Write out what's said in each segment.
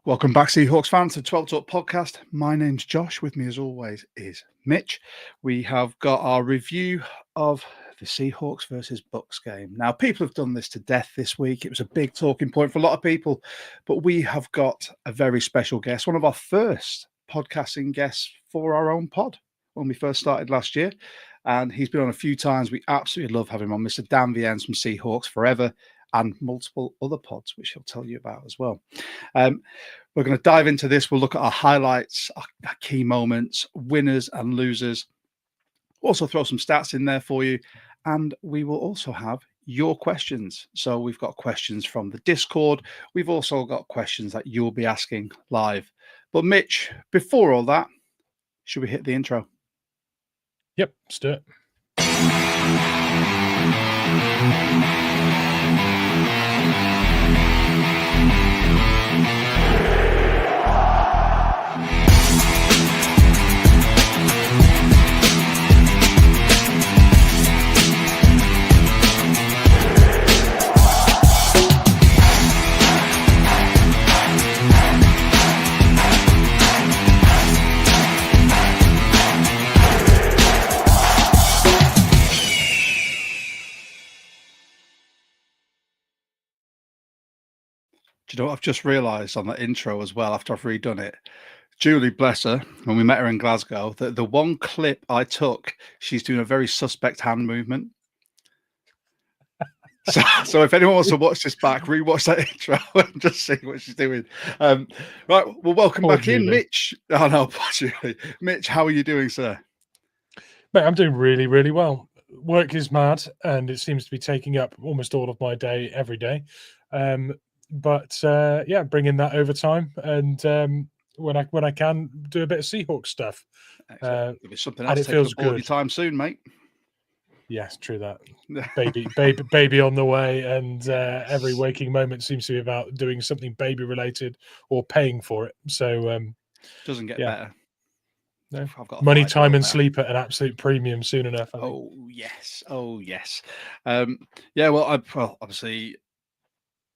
Welcome back, Seahawks fans, to 12 Talk Podcast. My name's Josh. With me, as always, is Mitch. We have got our review of the Seahawks versus Bucks game. Now, people have done this to death this week. It was a big talking point for a lot of people, but we have got a very special guest, one of our first podcasting guests for our own pod when we first started last year. And he's been on a few times. We absolutely love having him on, Mr. Dan Viens from Seahawks Forever, and multiple other pods, which he'll tell you about as well. We're going to dive into this. We'll look at our highlights, our key moments, winners and losers. Also throw some stats in there for you. And we will also have your questions. So we've got questions from the Discord. We've also got questions that you'll be asking live. But Mitch, before all that, should we hit the intro? Yep, let's do it. Do you know what I've just realised on the intro as well, after I've redone it? Julie, bless her, when we met her in Glasgow, the one clip I took, she's doing a very suspect hand movement. So if anyone wants to watch this back, rewatch that intro and just see what she's doing. Right, well, welcome back in, Mitch. Oh, no, poor Julie. Mitch, how are you doing, sir? Mate, I'm doing really, really well. Work is mad, and it seems to be taking up almost all of my day every day. But bring in that overtime, and when I can, do a bit of Seahawks stuff. If it's something else, and it feels good. Your time soon, mate. Yes, true that. baby on the way, and every waking moment seems to be about doing something baby related or paying for it. So doesn't get better. No, I've got money, time, and sleep at an absolute premium soon enough. Oh yes. Well, obviously,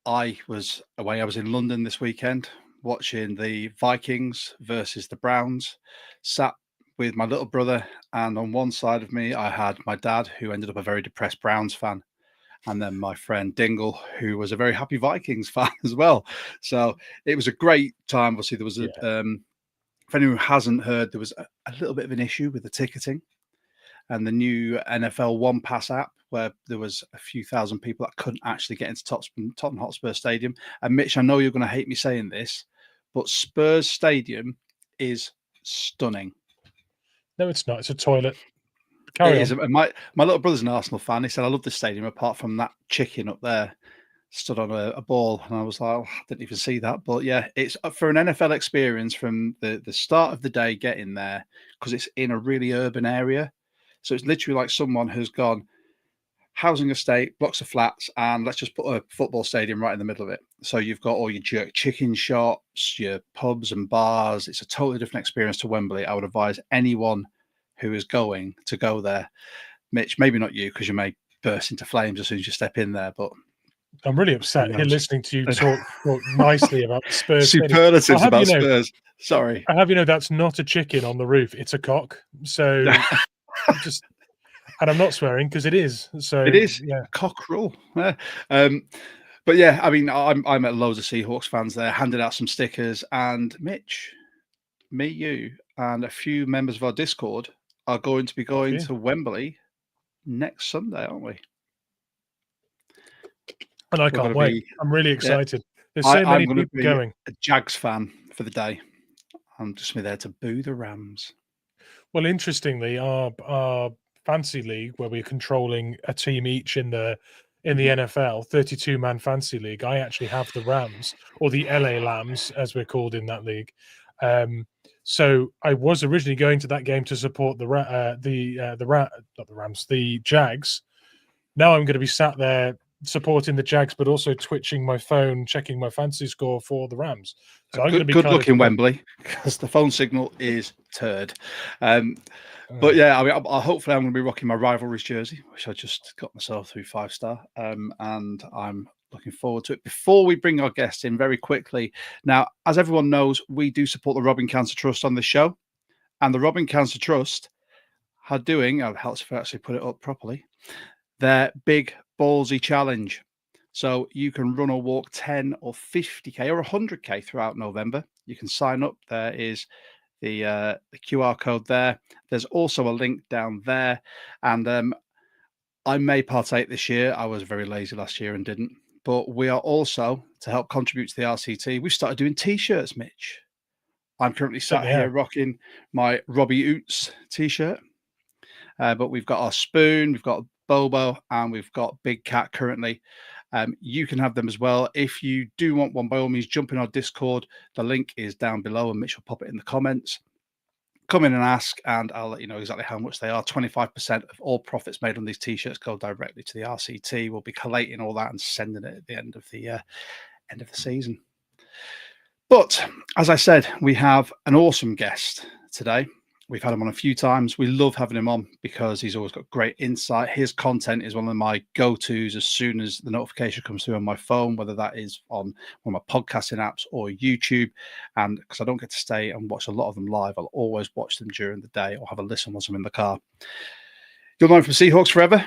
I was away. I was in London this weekend watching the Vikings versus the Browns. Sat with my little brother, and on one side of me, I had my dad, who ended up a very depressed Browns fan, and then my friend Dingle, who was a very happy Vikings fan as well. So it was a great time. Obviously, there was if anyone hasn't heard, there was a little bit of an issue with the ticketing and the new NFL One Pass app, where there was a few thousand people that couldn't actually get into Tottenham Hotspur Stadium. And Mitch, I know you're going to hate me saying this, but Spurs Stadium is stunning. No, it's not. It's a toilet. Carry on. My little brother's an Arsenal fan. He said, I love the stadium apart from that chicken up there stood on a ball. And I was like, I didn't even see that. But yeah, it's for an NFL experience from the start of the day getting there, because it's in a really urban area. So it's literally like someone who's gone, housing estate, blocks of flats, and let's just put a football stadium right in the middle of it. So you've got all your jerk chicken shops, your pubs and bars. It's a totally different experience to Wembley. I would advise anyone who is going to go there. Mitch, maybe not you, because you may burst into flames as soon as you step in there, but I'm really upset here listening to you talk nicely about Spurs. Superlatives about Spurs. Sorry. I have that's not a chicken on the roof. It's a cock. So just... And I'm not swearing because it is. So it is, cockerel. Yeah. But yeah, I mean, I met loads of Seahawks fans there, handed out some stickers, and Mitch, me, you, and a few members of our Discord are going to be going to Wembley next Sunday, aren't we? And I can't wait. I'm really excited. There's so many people going. A Jags fan for the day. I'm just there to boo the Rams. Well, interestingly, our fantasy league, where we're controlling a team each in the NFL, 32-man fantasy league, I actually have the Rams, or the LA Lambs, as we're called in that league. So I was originally going to that game to support the Jags. Now I'm going to be sat there supporting the Jags, but also twitching my phone, checking my fantasy score for the Rams. So I'm going to be good luck in Wembley, because the phone signal is turd. But yeah, I mean, hopefully I'm going to be rocking my Rivalries jersey, which I just got myself through 5-star, and I'm looking forward to it. Before we bring our guests in very quickly, now, as everyone knows, we do support the Robbing Cancer Trust on this show. And the Robbing Cancer Trust are doing, it helps if I actually put it up properly, their big ballsy challenge. So you can run or walk 10 or 50K or 100K throughout November. You can sign up. There is the QR code there. There's also a link down there. And I may partake this year. I was very lazy last year and didn't. But we are also, to help contribute to the RCT, we've started doing T-shirts, Mitch. I'm currently sat here rocking my Robbie Oots T-shirt. But we've got our Spoon, we've got Bobo, and we've got Big Cat currently. You can have them as well. If you do want one, by all means, jump in our Discord. The link is down below, and Mitch will pop it in the comments. Come in and ask, and I'll let you know exactly how much they are. 25% of all profits made on these T-shirts go directly to the RCT. We'll be collating all that and sending it at the end of the season. But as I said, we have an awesome guest today. We've had him on a few times. We love having him on because he's always got great insight. His content is one of my go-tos as soon as the notification comes through on my phone, whether that is on one of my podcasting apps or YouTube. And because I don't get to stay and watch a lot of them live, I'll always watch them during the day or have a listen once I'm in the car. You'll know him from Seahawks Forever,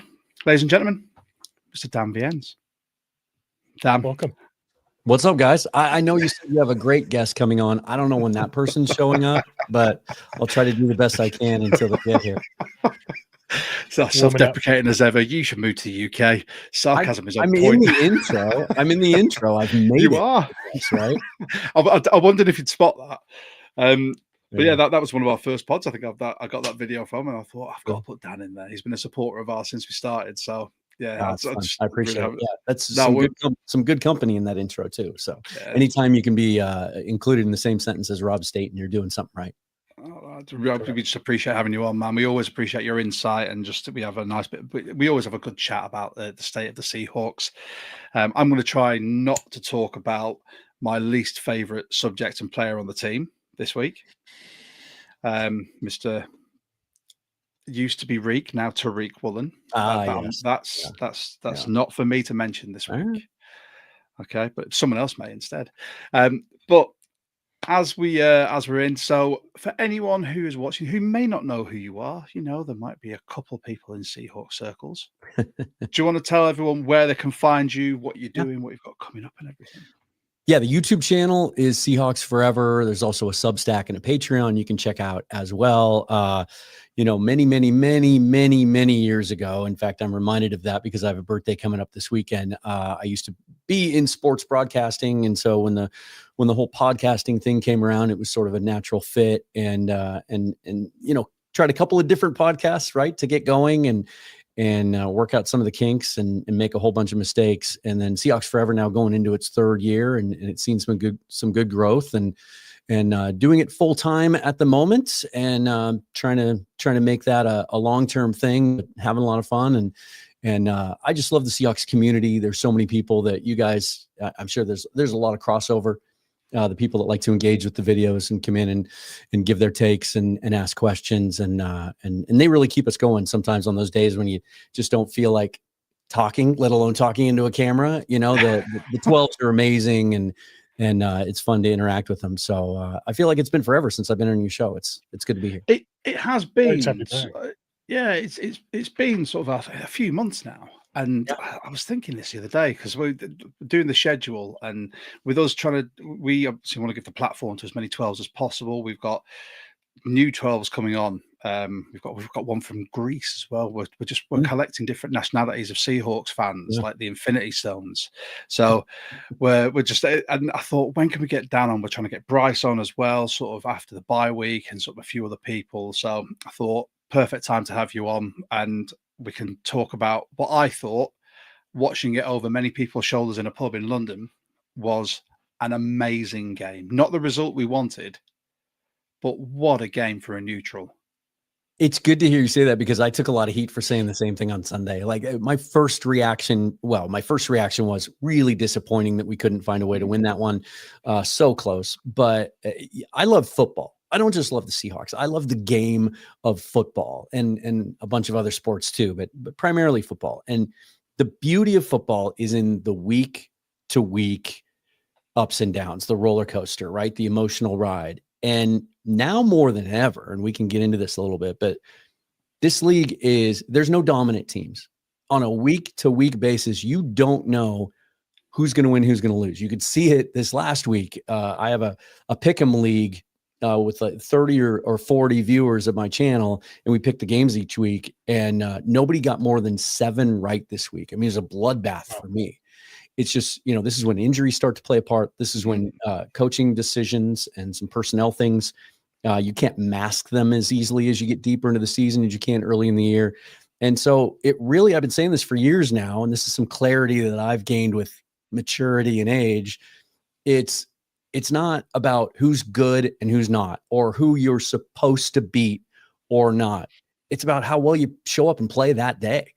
ladies and gentlemen, Mr. Dan Viens. Dan, welcome. What's up, guys? I know you said you have a great guest coming on. I don't know when that person's showing up, but I'll try to do the best I can until they get here. So self-deprecating as ever. You should move to the UK. Sarcasm is on point. In the intro. I'm in the intro. I've made you it. You are. That's right. I wondered if you'd spot that. But yeah, that was one of our first pods. I think I got that video from, and I thought, I've got to put Dan in there. He's been a supporter of ours since we started. So yeah, I appreciate it. Yeah, that's some good company in that intro too. So anytime you can be included in the same sentence as Rob Staten, you're doing something right. We just appreciate having you on, man. We always appreciate your insight, and just we have a nice bit. We always have a good chat about the state of the Seahawks. I'm going to try not to talk about my least favorite subject and player on the team this week. Mr. Used to be Reek, now Tariq Woolen. Yes. That's not for me to mention this week. Okay, but someone else may instead. But as we're in, so for anyone who is watching who may not know who you are, there might be a couple people in Seahawks circles. Do you want to tell everyone where they can find you, what you're doing, what you've got coming up, and everything? Yeah, the YouTube channel is Seahawks Forever. There's also a Substack and a Patreon you can check out as well. Many years ago. In fact, I'm reminded of that because I have a birthday coming up this weekend. I used to be in sports broadcasting, and so when the whole podcasting thing came around, it was sort of a natural fit. And tried a couple of different podcasts, right, to get going and work out some of the kinks and make a whole bunch of mistakes. And then Seahawks Forever now going into its third year, and it's seen some good growth and doing it full time at the moment, and trying to make that a long-term thing, but having a lot of fun. And I just love the Seahawks community. There's so many people that you guys, I'm sure there's a lot of crossover. The people that like to engage with the videos and come in and give their takes and ask questions, and they really keep us going sometimes on those days when you just don't feel like talking, let alone talking into a camera. The 12s are amazing, and it's fun to interact with them. So I feel like it's been forever since I've been on your show. It's good to be here. It has been. It's been sort of a few months now. And I was thinking this the other day because we're doing the schedule, and with us we obviously want to give the platform to as many 12s as possible. We've got new 12s coming on. We've got one from Greece as well. We're collecting different nationalities of Seahawks fans, like the Infinity Stones. So we're just, and I thought, when can we get Dan on? We're trying to get Bryce on as well, sort of after the bye week, and sort of a few other people. So I thought, perfect time to have you on, and we can talk about what I thought, watching it over many people's shoulders in a pub in London, was an amazing game. Not the result we wanted, but what a game for a neutral. It's good to hear you say that, because I took a lot of heat for saying the same thing on Sunday. Like my first reaction was really disappointing that we couldn't find a way to win that one. So close. But I love football. I don't just love the Seahawks. I love the game of football and a bunch of other sports too, but primarily football. And the beauty of football is in the week to week ups and downs, the roller coaster, right? The emotional ride. And now more than ever, and we can get into this a little bit, but this league there's no dominant teams. On a week-to-week basis, you don't know who's going to win, who's going to lose. You could see it this last week. I have a pick'em league with like 30 or 40 viewers of my channel, and we pick the games each week, and nobody got more than 7 right this week. I mean, it's a bloodbath for me. It's just, this is when injuries start to play a part. This is when coaching decisions and some personnel things, you can't mask them as easily as you get deeper into the season as you can early in the year. And so I've been saying this for years now, and this is some clarity that I've gained with maturity and age. It's not about who's good and who's not, or who you're supposed to beat or not. It's about how well you show up and play that day.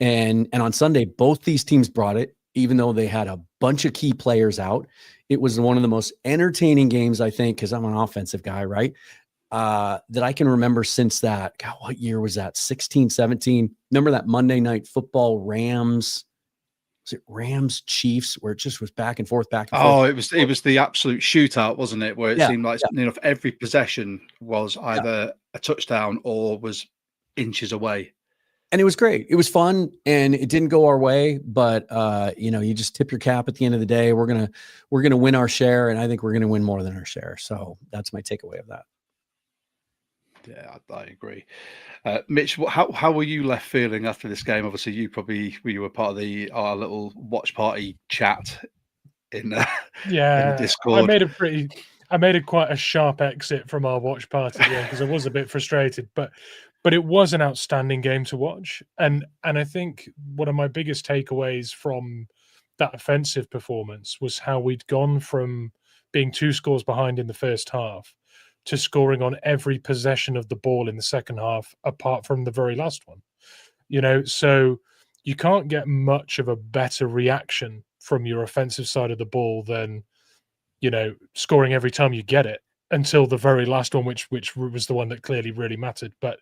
And on Sunday, both these teams brought it, even though they had a bunch of key players out. It was one of the most entertaining games, I think, because I'm an offensive guy, right? That I can remember since that. God, what year was that? 16, 17. Remember that Monday Night Football Rams? Was it Rams Chiefs, where it just was back and forth, back and forth? Oh, it was the absolute shootout, wasn't it? Where it seemed like every possession was either a touchdown or was inches away. And it was great. It was fun, and it didn't go our way, but you just tip your cap at the end of the day. We're gonna win our share, and I think we're gonna win more than our share. So that's my takeaway of that. Yeah, I agree. Mitch, how were you left feeling after this game? Obviously, you were part of our little watch party chat in in Discord. I made quite a sharp exit from our watch party because I was a bit frustrated, but it was an outstanding game to watch. And I think one of my biggest takeaways from that offensive performance was how we'd gone from being 2 scores behind in the first half to scoring on every possession of the ball in the second half, apart from the very last one. So you can't get much of a better reaction from your offensive side of the ball than, scoring every time you get it, until the very last one, which was the one that clearly really mattered. But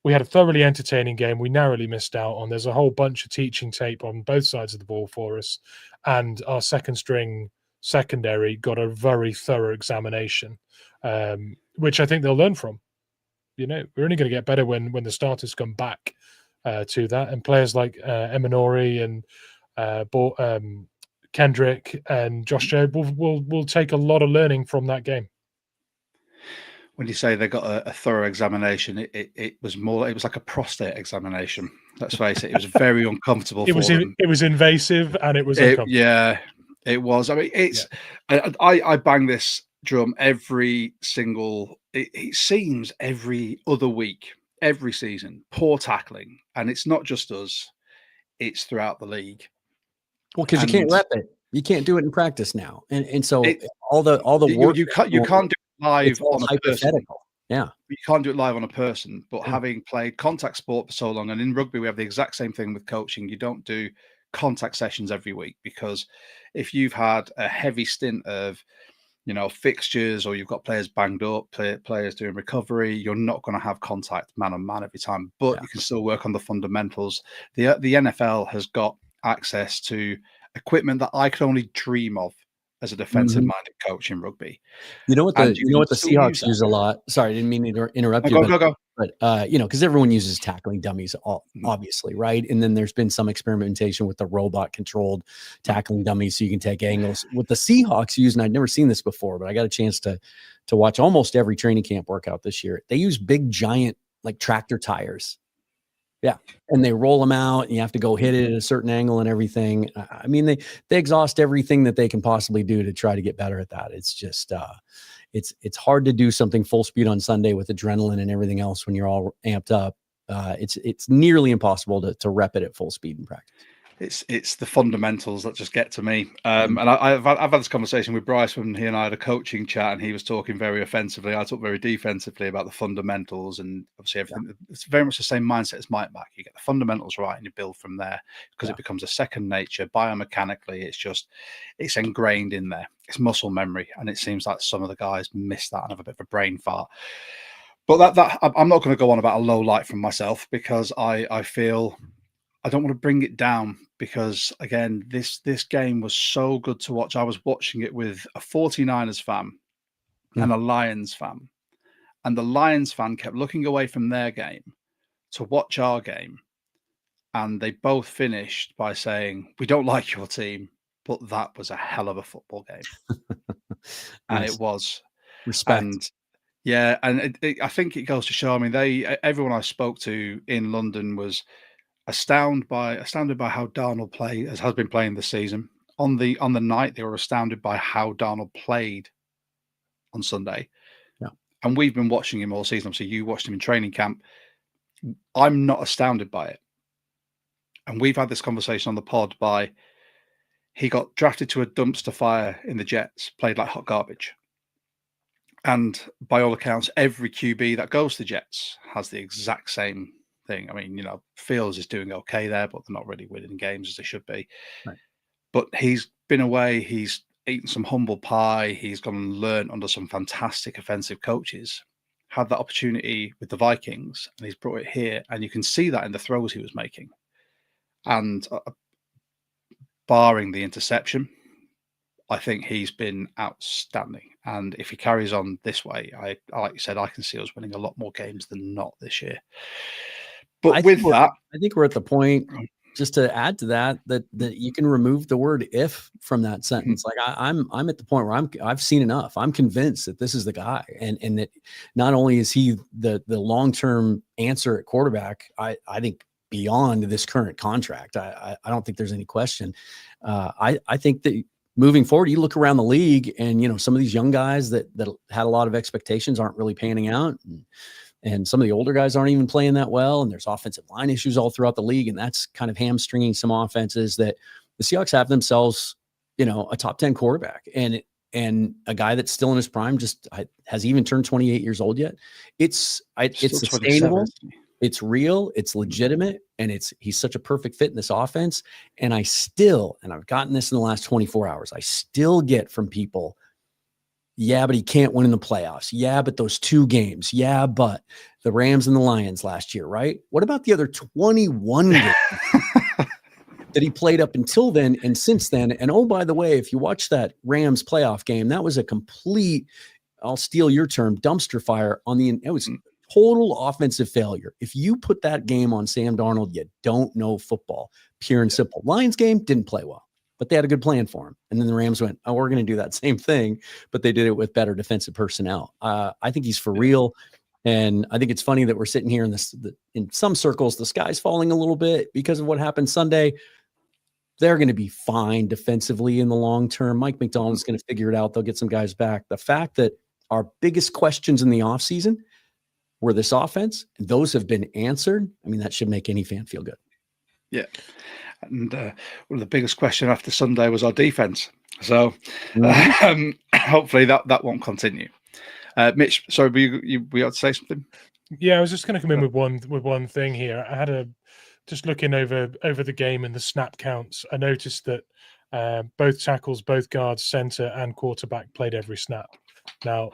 we had a thoroughly entertaining game. We narrowly missed out on. There's a whole bunch of teaching tape on both sides of the ball for us, and our second string secondary got a very thorough examination, which I think they'll learn from. We're only going to get better when the starters come back to that, and players like Emanori and Kendrick and Josh Jobe will take a lot of learning from that game. When you say they got a thorough examination, it was like a prostate examination. Let's face it, it was very uncomfortable for them. It was invasive, and it was uncomfortable. Yeah, it was. I mean, I bang this drum every single. It seems every other week, every season, poor tackling, and it's not just us; it's throughout the league. Well, because you can't rep it, you can't do it in practice now, and so all the work you can't do it live on a person. Yeah, you can't do it live on a person. But having played contact sport for so long, and in rugby we have the exact same thing with coaching. You don't do contact sessions every week, because if you've had a heavy stint of fixtures, or you've got players banged up, players doing recovery, you're not going to have contact man on man every time, but you can still work on the fundamentals. The NFL has got access to equipment that I could only dream of as a defensive minded coach in rugby. You know what the Seahawks use a lot. Sorry, I didn't mean to interrupt you. Go. But because everyone uses tackling dummies, obviously, right? And then there's been some experimentation with the robot controlled tackling dummies, so you can take angles. What the Seahawks use, and I'd never seen this before, but I got a chance to watch almost every training camp workout this year. They use big, giant, like tractor tires. Yeah. And they roll them out, and you have to go hit it at a certain angle and everything. I mean, they exhaust everything that they can possibly do to try to get better at that. It's just, it's hard to do something full speed on Sunday with adrenaline and everything else when you're all amped up. It's nearly impossible to rep it at full speed in practice. It's the fundamentals that just get to me. And I've had this conversation with Bryce when he and I had a coaching chat, and he was talking very offensively. I talk very defensively about the fundamentals, and obviously everything. It's very much the same mindset as Mike Mack. You get the fundamentals right, and you build from there, because it becomes a second nature. Biomechanically, it's ingrained in there. It's muscle memory, and it seems like some of the guys miss that and have a bit of a brain fart. But that I'm not going to go on about a low light from myself, because I feel I don't want to bring it down because, again, this game was so good to watch. I was watching it with a 49ers fan and a Lions fan. And the Lions fan kept looking away from their game to watch our game. And they both finished by saying, "We don't like your team, but that was a hell of a football game." And Nice. it was. Respect. And yeah, and I think it goes to show. I mean, everyone I spoke to in London was astounded by how Darnold has been playing this season. On the night, they were astounded by how Darnold played on Sunday. Yeah. And we've been watching him all season. Obviously, you watched him in training camp. I'm not astounded by it. And we've had this conversation on the pod he got drafted to a dumpster fire in the Jets, played like hot garbage. And by all accounts, every QB that goes to the Jets has the exact same thing. I mean, Fields is doing okay there, but they're not really winning games as they should be. Right. But he's been away. He's eaten some humble pie. He's gone and learned under some fantastic offensive coaches. Had that opportunity with the Vikings, and he's brought it here. And you can see that in the throws he was making. And barring the interception, I think he's been outstanding. And if he carries on this way, I like you said, I can see us winning a lot more games than not this year. But I with that, I think we're at the point, just to add to that you can remove the word "if" from that sentence. Like I'm at the point where I've seen enough. I'm convinced that this is the guy, and that not only is he the long-term answer at quarterback, I think beyond this current contract, I don't think there's any question. I think that moving forward, you look around the league, and some of these young guys that had a lot of expectations aren't really panning out, and some of the older guys aren't even playing that well. And there's offensive line issues all throughout the league, and that's kind of hamstringing some offenses. That the Seahawks have themselves, a top 10 quarterback, and a guy that's still in his prime, has even turned 28 years old yet. It's sustainable. It's real, it's legitimate, and he's such a perfect fit in this offense. And I've gotten this in the last 24 hours, I still get from people, yeah, but he can't win in the playoffs. Yeah, but those 2 games. Yeah, but the Rams and the Lions last year, right? What about the other 21 games that he played up until then and since then? And oh, by the way, if you watch that Rams playoff game, that was a complete, I'll steal your term, dumpster fire it was total offensive failure. If you put that game on Sam Darnold, you don't know football, pure and simple. Lions game didn't play well, but they had a good plan for him. And then the Rams went, "Oh, we're going to do that same thing," but they did it with better defensive personnel. I think he's for real. And I think it's funny that we're sitting here in some circles, the sky's falling a little bit because of what happened Sunday. They're going to be fine defensively in the long term. Mike McDonald's going to figure it out. They'll get some guys back. The fact that our biggest questions in the offseason were this offense, and those have been answered. I mean, that should make any fan feel good. Yeah. And one of the biggest questions after Sunday was our defense. So hopefully that won't continue. Mitch, sorry, we had to say something? Yeah, I was just going to come in with one thing here. I had just looking over the game and the snap counts. I noticed that both tackles, both guards, center, and quarterback played every snap. Now,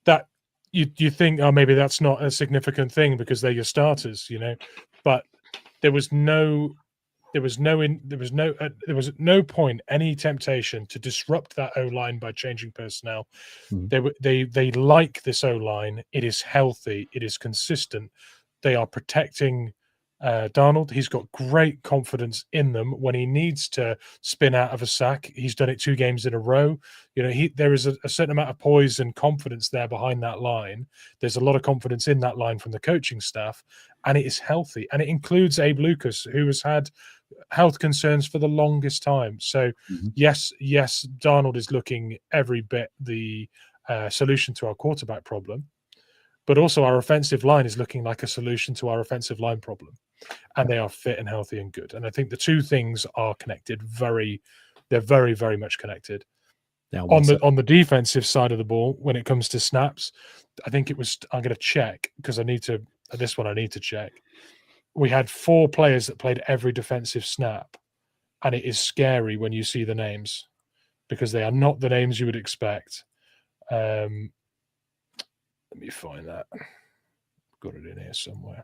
that you think, oh, maybe that's not a significant thing because they're your starters, but there was no at no point any temptation to disrupt that O-line by changing personnel. They like this O-line. It is healthy. It is consistent. They are protecting Darnold. He's got great confidence in them. When he needs to spin out of a sack, he's done it 2 games in a row. There is a certain amount of poise and confidence there behind that line. There's a lot of confidence in that line from the coaching staff, and it is healthy. And it includes Abe Lucas, who has had health concerns for the longest time. So yes, Darnold is looking every bit the solution to our quarterback problem, but also our offensive line is looking like a solution to our offensive line problem. And they are fit and healthy and good. And I think the 2 things are connected. They're very, very much connected. Yeah, on the defensive side of the ball, when it comes to snaps, I think I'm going to check because I need to check. We had 4 players that played every defensive snap, and it is scary when you see the names because they are not the names you would expect. Let me find that. Got it in here somewhere.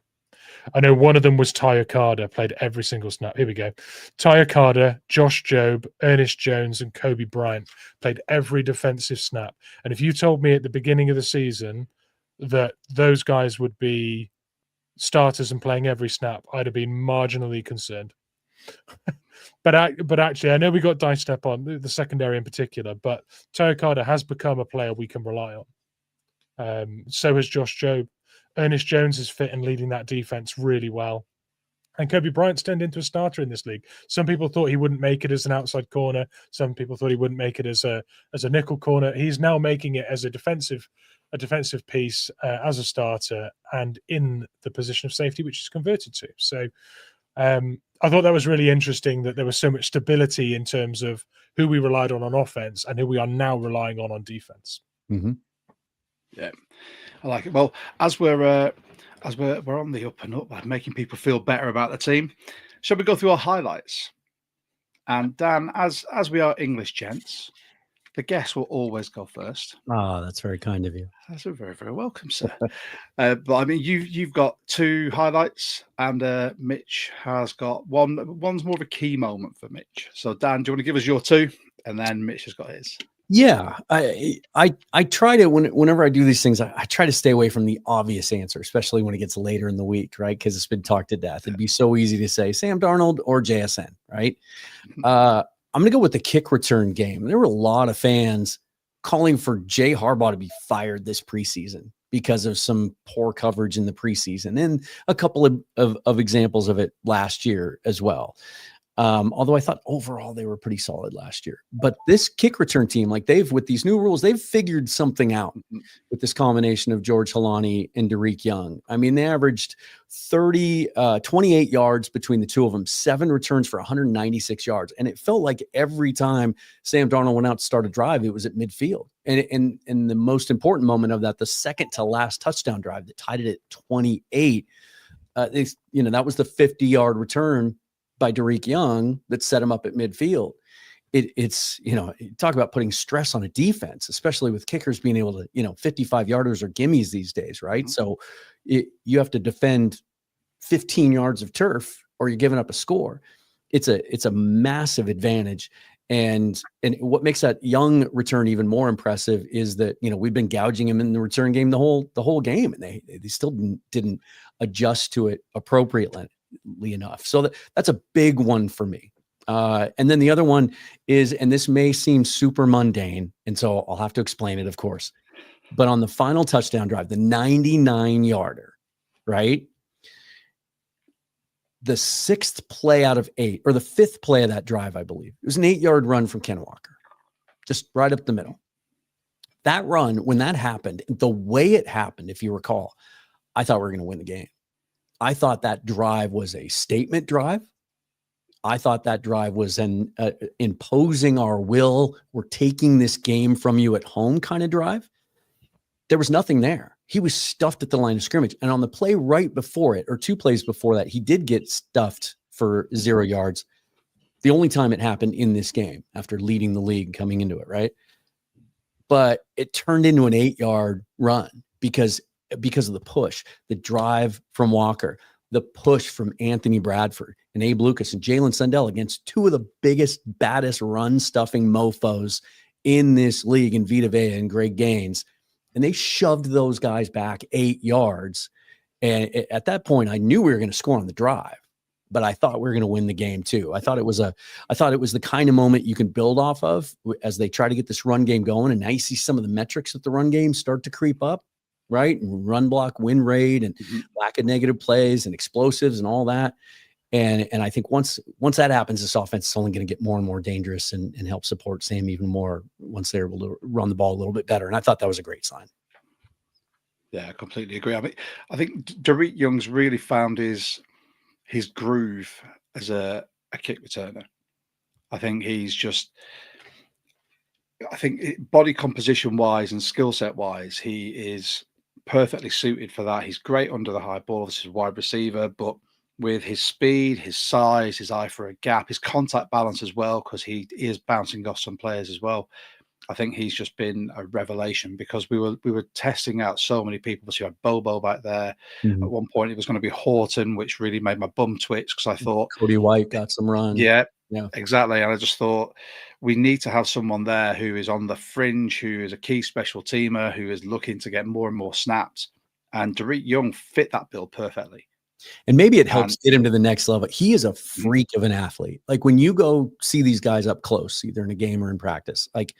I know one of them was Ty Okada, played every single snap. Here we go. Ty Okada, Josh Jobe, Ernest Jones, and Kobe Bryant played every defensive snap. And if you told me at the beginning of the season that those guys would be starters and playing every snap, I'd have been marginally concerned. But actually, I know we got diced up on the secondary in particular, but Ty Okada has become a player we can rely on. So has Josh Jobe. Ernest Jones is fit and leading that defense really well. And Kobe Bryant's turned into a starter in this league. Some people thought he wouldn't make it as an outside corner. Some people thought he wouldn't make it as a nickel corner. He's now making it as a defensive piece, as a starter, and in the position of safety, which he's converted to. So I thought that was really interesting that there was so much stability in terms of who we relied on offense and who we are now relying on defense. Mm-hmm. Yeah, I like it. Well, as we're on the up and up, making people feel better about the team, shall we go through our highlights? And Dan, as we are English gents, the guest will always go first. Oh, that's very kind of you. That's very, very welcome, sir. But I mean, you've got two highlights, and Mitch has got one. One's more of a key moment for Mitch. So, Dan, do you want to give us your two, and then Mitch has got his? Yeah, I try to whenever I do these things, I try to stay away from the obvious answer, especially when it gets later in the week, right? Because it's been talked to death. It'd be so easy to say Sam Darnold or JSN, right? I'm going to go with the kick return game. There were a lot of fans calling for Jay Harbaugh to be fired this preseason because of some poor coverage in the preseason, and a couple of examples of it last year as well. Although I thought overall they were pretty solid last year. But this kick return team, like with these new rules, they've figured something out with this combination of George Halani and Derek Young. I mean, they averaged 28 yards between the two of them, 7 returns for 196 yards. And it felt like every time Sam Darnold went out to start a drive, it was at midfield. And the most important moment of that, the second to last touchdown drive that tied it at 28, that was the 50-yard return by Derek Young that set him up at midfield. It's talk about putting stress on a defense, especially with kickers being able to, 55-yarders or gimmies these days, right? Mm-hmm. So you have to defend 15 yards of turf or you're giving up a score. It's a massive advantage. And what makes that Young return even more impressive is that, we've been gouging him in the return game the whole game, and they still didn't adjust to it appropriately enough. So that's a big one for me. And then the other one is, and this may seem super mundane, and so I'll have to explain it, of course, but on the final touchdown drive, the 99-yarder, right? The 6th play out of 8, or the 5th play of that drive, I believe. It was an 8-yard run from Ken Walker, just right up the middle. That run, when that happened, the way it happened, if you recall, I thought we were going to win the game. I thought that drive was a statement drive. I thought that drive was an imposing our will. We're taking this game from you at home kind of drive. There was nothing there. He was stuffed at the line of scrimmage. And on the play right before it, or 2 plays before that, he did get stuffed for 0 yards. The only time it happened in this game after leading the league coming into it, right? But it turned into an 8-yard run because of the push, the drive from Walker, the push from Anthony Bradford and Abe Lucas and Jalen Sundell against 2 of the biggest, baddest run-stuffing mofos in this league in Vita Vea and Greg Gaines. And they shoved those guys back 8 yards. And at that point, I knew we were going to score on the drive, but I thought we were going to win the game too. I thought it was the kind of moment you can build off of as they try to get this run game going. And now you see some of the metrics of the run game start to creep up. Right. And run block, win rate, and lack of negative plays and explosives and all that. And I think once that happens, this offense is only going to get more and more dangerous and help support Sam even more once they're able to run the ball a little bit better. And I thought that was a great sign. Yeah, I completely agree. I think Derek Young's really found his groove as a kick returner. I think body composition wise and skill set wise, he is perfectly suited for that. He's great under the high ball. This is a wide receiver, but with his speed, his size, his eye for a gap, his contact balance as well, because he is bouncing off some players as well. I think he's just been a revelation because we were testing out so many people. So you had Bobo back there. Mhm. At one point, it was going to be Horton, which really made my bum twitch because I thought Cody White got some run. Yeah, Yeah. exactly. And I just thought we need to have someone there who is on the fringe, who is a key special teamer, who is looking to get more and more snaps. And Derek Young fit that bill perfectly. And maybe it helps get him to the next level. He is a freak of an athlete. Like when you go see these guys up close, either in a game or in practice, like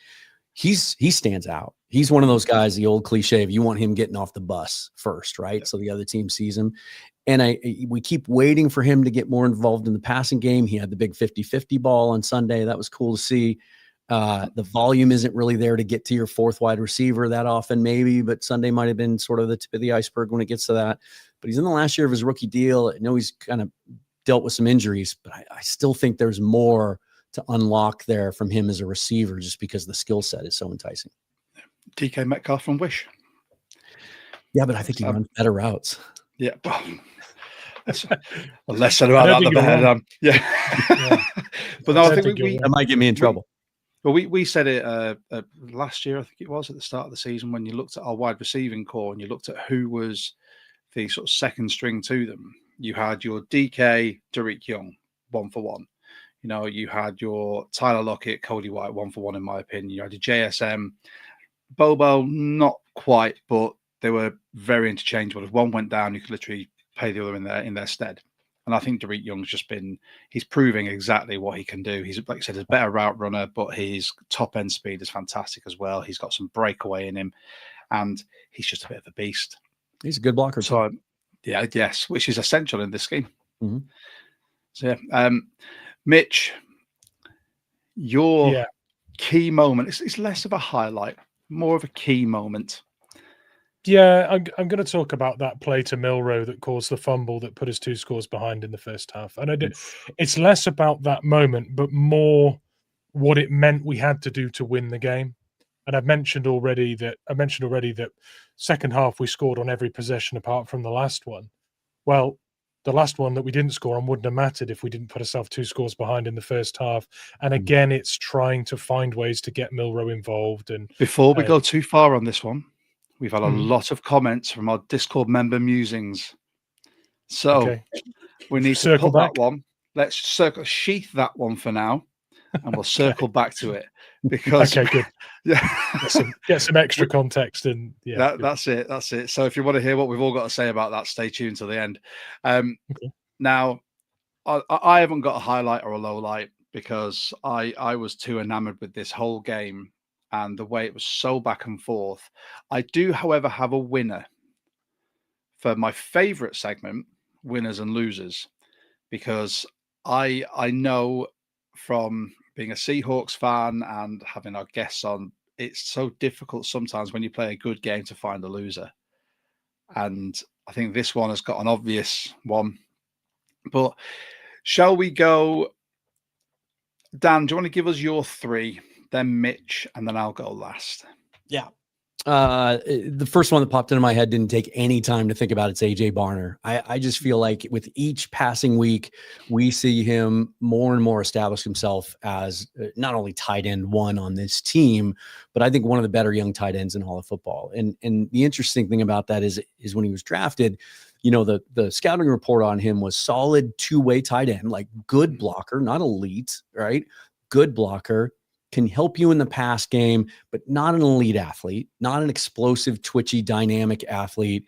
he stands out. He's one of those guys, the old cliche of you want him getting off the bus first, right? So the other team sees him. And we keep waiting for him to get more involved in the passing game. He had the big 50-50 ball on Sunday. That was cool to see. The volume isn't really there to get to your fourth wide receiver that often, maybe, but Sunday might have been sort of the tip of the iceberg when it gets to that. But he's in the last year of his rookie deal. I know he's kind of dealt with some injuries, but I still think there's more to unlock there from him as a receiver just because the skill set is so enticing. DK Metcalf from Wish. Yeah, but I think he runs better routes. Yeah. Well, less said about that, the better. Yeah. But no, I think that might get me in trouble. But we said it last year, I think it was, at the start of the season, when you looked at our wide receiving core and you looked at who was the sort of second string to them. You had your DK, Derek Young, 1-for-1. You know, you had your Tyler Lockett, Cody White, 1-for-1, in my opinion. You had your JSM, Bobo, not quite, but they were very interchangeable. If one went down, you could literally pay the other in their stead. And I think Derek Young's he's proving exactly what he can do. He's, like I said, a better route runner, but his top end speed is fantastic as well. He's got some breakaway in him, and he's just a bit of a beast. He's a good blocker. So, yes, which is essential in this scheme. Mm-hmm. So, yeah. Mitch, your key moment, it's less of a highlight, more of a key moment. Yeah, I'm going to talk about that play to Milroe that caused the fumble that put us 2 scores behind in the first half. And it's less about that moment, but more what it meant we had to do to win the game. And I mentioned already that second half we scored on every possession apart from the last one. Well, the last one that we didn't score on wouldn't have mattered if we didn't put ourselves 2 scores behind in the first half. And again, it's trying to find ways to get Milroe involved. And before we go too far on this one, we've had a lot of comments from our Discord member musings. So we need to put that one. Let's sheath that one for now, and we'll circle back to it. Because good. Get some extra context, and that's it. So if you want to hear what we've all got to say about that, stay tuned till the end. Now, I haven't got a highlight or a low light because I was too enamored with this whole game and the way it was so back and forth. I do, however, have a winner for my favorite segment, winners and losers, because I know from being a Seahawks fan and having our guests on, it's so difficult sometimes when you play a good game to find a loser. And I think this one has got an obvious one. But shall we go? Dan, do you want to give us your 3, then Mitch, and then I'll go last? Yeah. The first one that popped into my head didn't take any time to think about. It's AJ Barner. I just feel like with each passing week, we see him more and more establish himself as not only tight end 1 on this team, but I think one of the better young tight ends in all of football. And the interesting thing about that is when he was drafted, you know, the scouting report on him was solid 2-way tight end, like good blocker, not elite, right? Good blocker. Can help you in the pass game, but not an elite athlete, not an explosive, twitchy, dynamic athlete.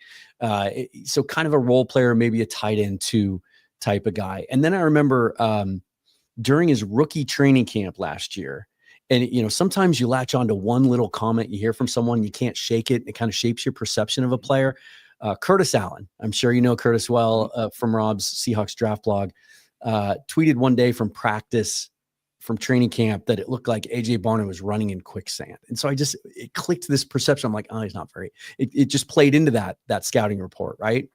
So kind of a role player, maybe a tight end 2 type of guy. And then I remember during his rookie training camp last year, and, you know, sometimes you latch on to one little comment you hear from someone, you can't shake it. It kind of shapes your perception of a player. Curtis Allen, I'm sure you know Curtis well from Rob's Seahawks draft blog, tweeted one day from practice, from training camp, that it looked like AJ Barner was running in quicksand. And so it clicked this perception. I'm like, oh, he's not very, it just played into that scouting report, right?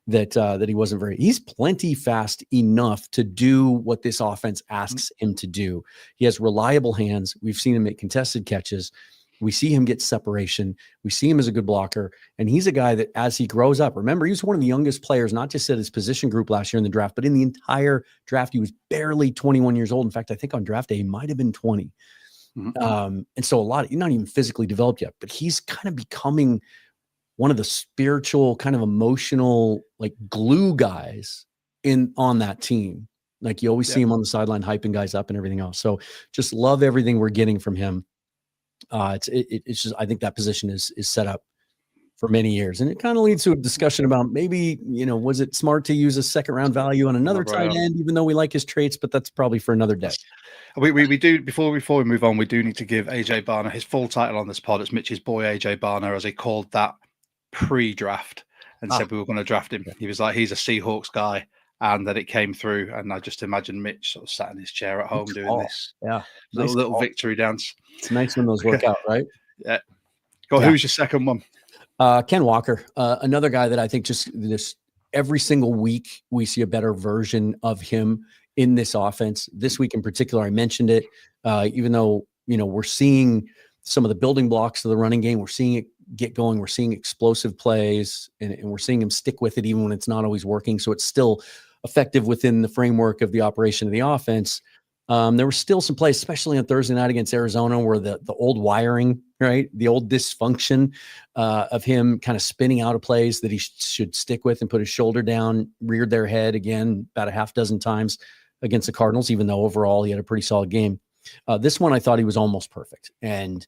That he wasn't very, he's plenty fast enough to do what this offense asks him to do. He has reliable hands. We've seen him make contested catches. We see him get separation. We see him as a good blocker. And he's a guy that as he grows up, remember, he was one of the youngest players, not just at his position group last year in the draft, but in the entire draft. He was barely 21 years old. In fact, I think on draft day, he might've been 20. And so you're not even physically developed yet, but he's kind of becoming one of the spiritual, kind of emotional, like glue guys on that team. Like you always see him on the sideline hyping guys up and everything else. So just love everything we're getting from him. It's just, I think that position is set up for many years. And it kind of leads to a discussion about maybe, was it smart to use a second round value on another tight end, even though we like his traits, but that's probably for another day. We do, before we move on, we do need to give AJ Barner his full title on this pod. It's Mitch's boy, AJ Barner, as he called that pre-draft and said we were going to draft him. He was like, he's a Seahawks guy. And then it came through, and I just imagine Mitch sort of sat in his chair at home doing this little victory dance. It's nice when those work out, right? Yeah. Who's your second one? Ken Walker, another guy that I think just every single week we see a better version of him in this offense. This week in particular, I mentioned it, even though, we're seeing some of the building blocks of the running game. We're seeing it get going. We're seeing explosive plays, and we're seeing him stick with it even when it's not always working. So it's still effective within the framework of the operation of the offense. There were still some plays, especially on Thursday night against Arizona, where the old wiring, right, the old dysfunction of him kind of spinning out of plays that he should stick with and put his shoulder down, reared their head again about a half dozen times against the Cardinals, even though overall he had a pretty solid game. This one, I thought he was almost perfect, and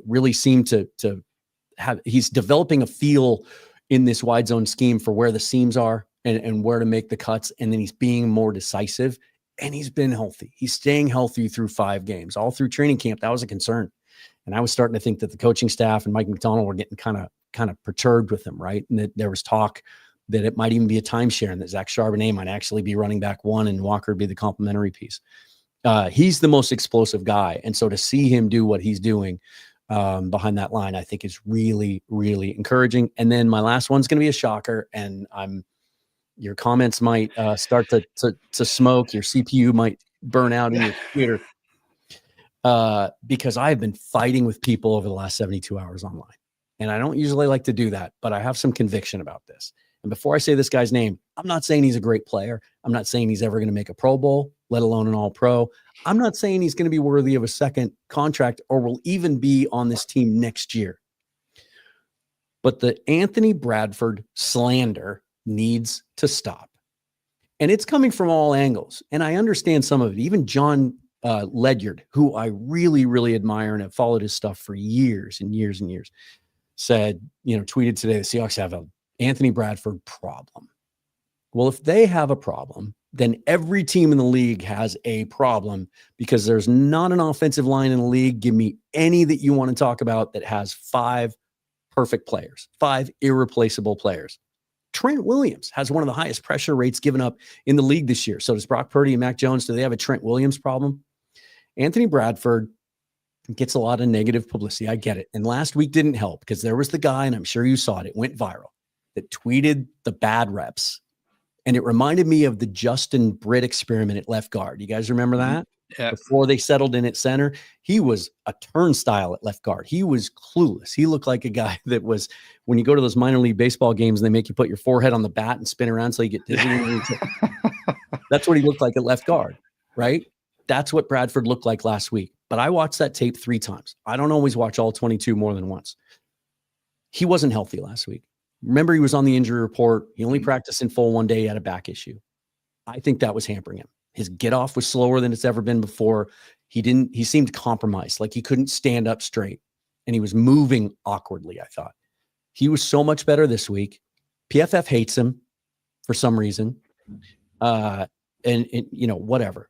really seemed to have. He's developing a feel in this wide zone scheme for where the seams are and where to make the cuts, and then he's being more decisive. And he's been healthy. He's staying healthy through 5 games, all through training camp. That was a concern, and I was starting to think that the coaching staff and Mike McDonald were getting kind of perturbed with him, right? And that there was talk that it might even be a timeshare, and that Zach Charbonnet might actually be running back 1 and Walker would be the complementary piece. He's the most explosive guy. And so to see him do what he's doing behind that line, I think is really, really encouraging. And then my last one's going to be a shocker. And your comments might start to smoke. Your CPU might burn out in your computer because I've been fighting with people over the last 72 hours online. And I don't usually like to do that, but I have some conviction about this. And before I say this guy's name, I'm not saying he's a great player. I'm not saying he's ever going to make a Pro Bowl, let alone an All-Pro. I'm not saying he's going to be worthy of a second contract or will even be on this team next year. But the Anthony Bradford slander needs to stop. And it's coming from all angles. And I understand some of it. Even John Ledyard, who I really, really admire and have followed his stuff for years and years and years, said, tweeted today, the Seahawks have an Anthony Bradford problem. Well, if they have a problem, then every team in the league has a problem, because there's not an offensive line in the league. Give me any that you want to talk about that has 5 perfect players, 5 irreplaceable players. Trent Williams has one of the highest pressure rates given up in the league this year. So does Brock Purdy and Mac Jones. Do they have a Trent Williams problem? Anthony Bradford gets a lot of negative publicity. I get it. And last week didn't help, because there was the guy, and I'm sure you saw it, it went viral, that tweeted the bad reps. And it reminded me of the Justin Britt experiment at left guard. You guys remember that? Yeah. Before they settled in at center, he was a turnstile at left guard. He was clueless. He looked like a guy that was, when you go to those minor league baseball games and they make you put your forehead on the bat and spin around so you get dizzy. That's what he looked like at left guard, right? That's what Bradford looked like last week. But I watched that tape 3 times. I don't always watch all 22 more than once. He wasn't healthy last week. Remember, he was on the injury report. He only practiced in full one day. He had a back issue. I think that was hampering him. His get off was slower than it's ever been before. He seemed compromised, like he couldn't stand up straight, and he was moving awkwardly. I thought he was so much better this week. PFF hates him for some reason. And whatever.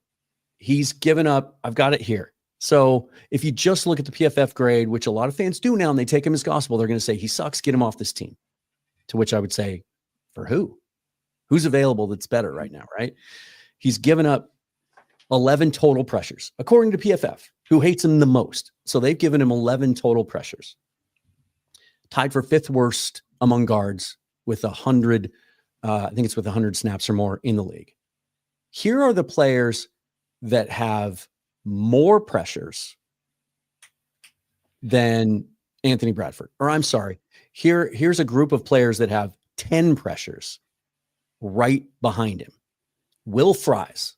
He's given up. I've got it here. So if you just look at the PFF grade, which a lot of fans do now, and they take him as gospel, they're going to say he sucks, get him off this team. To which I would say, for who? Who's available that's better right now, right? He's given up 11 total pressures, according to PFF, who hates him the most. So they've given him 11 total pressures. Tied for 5th worst among guards with 100, I think it's with 100 snaps or more in the league. Here are the players that have more pressures than Anthony Bradford. Or I'm sorry, here's a group of players that have 10 pressures right behind him. Will Fries,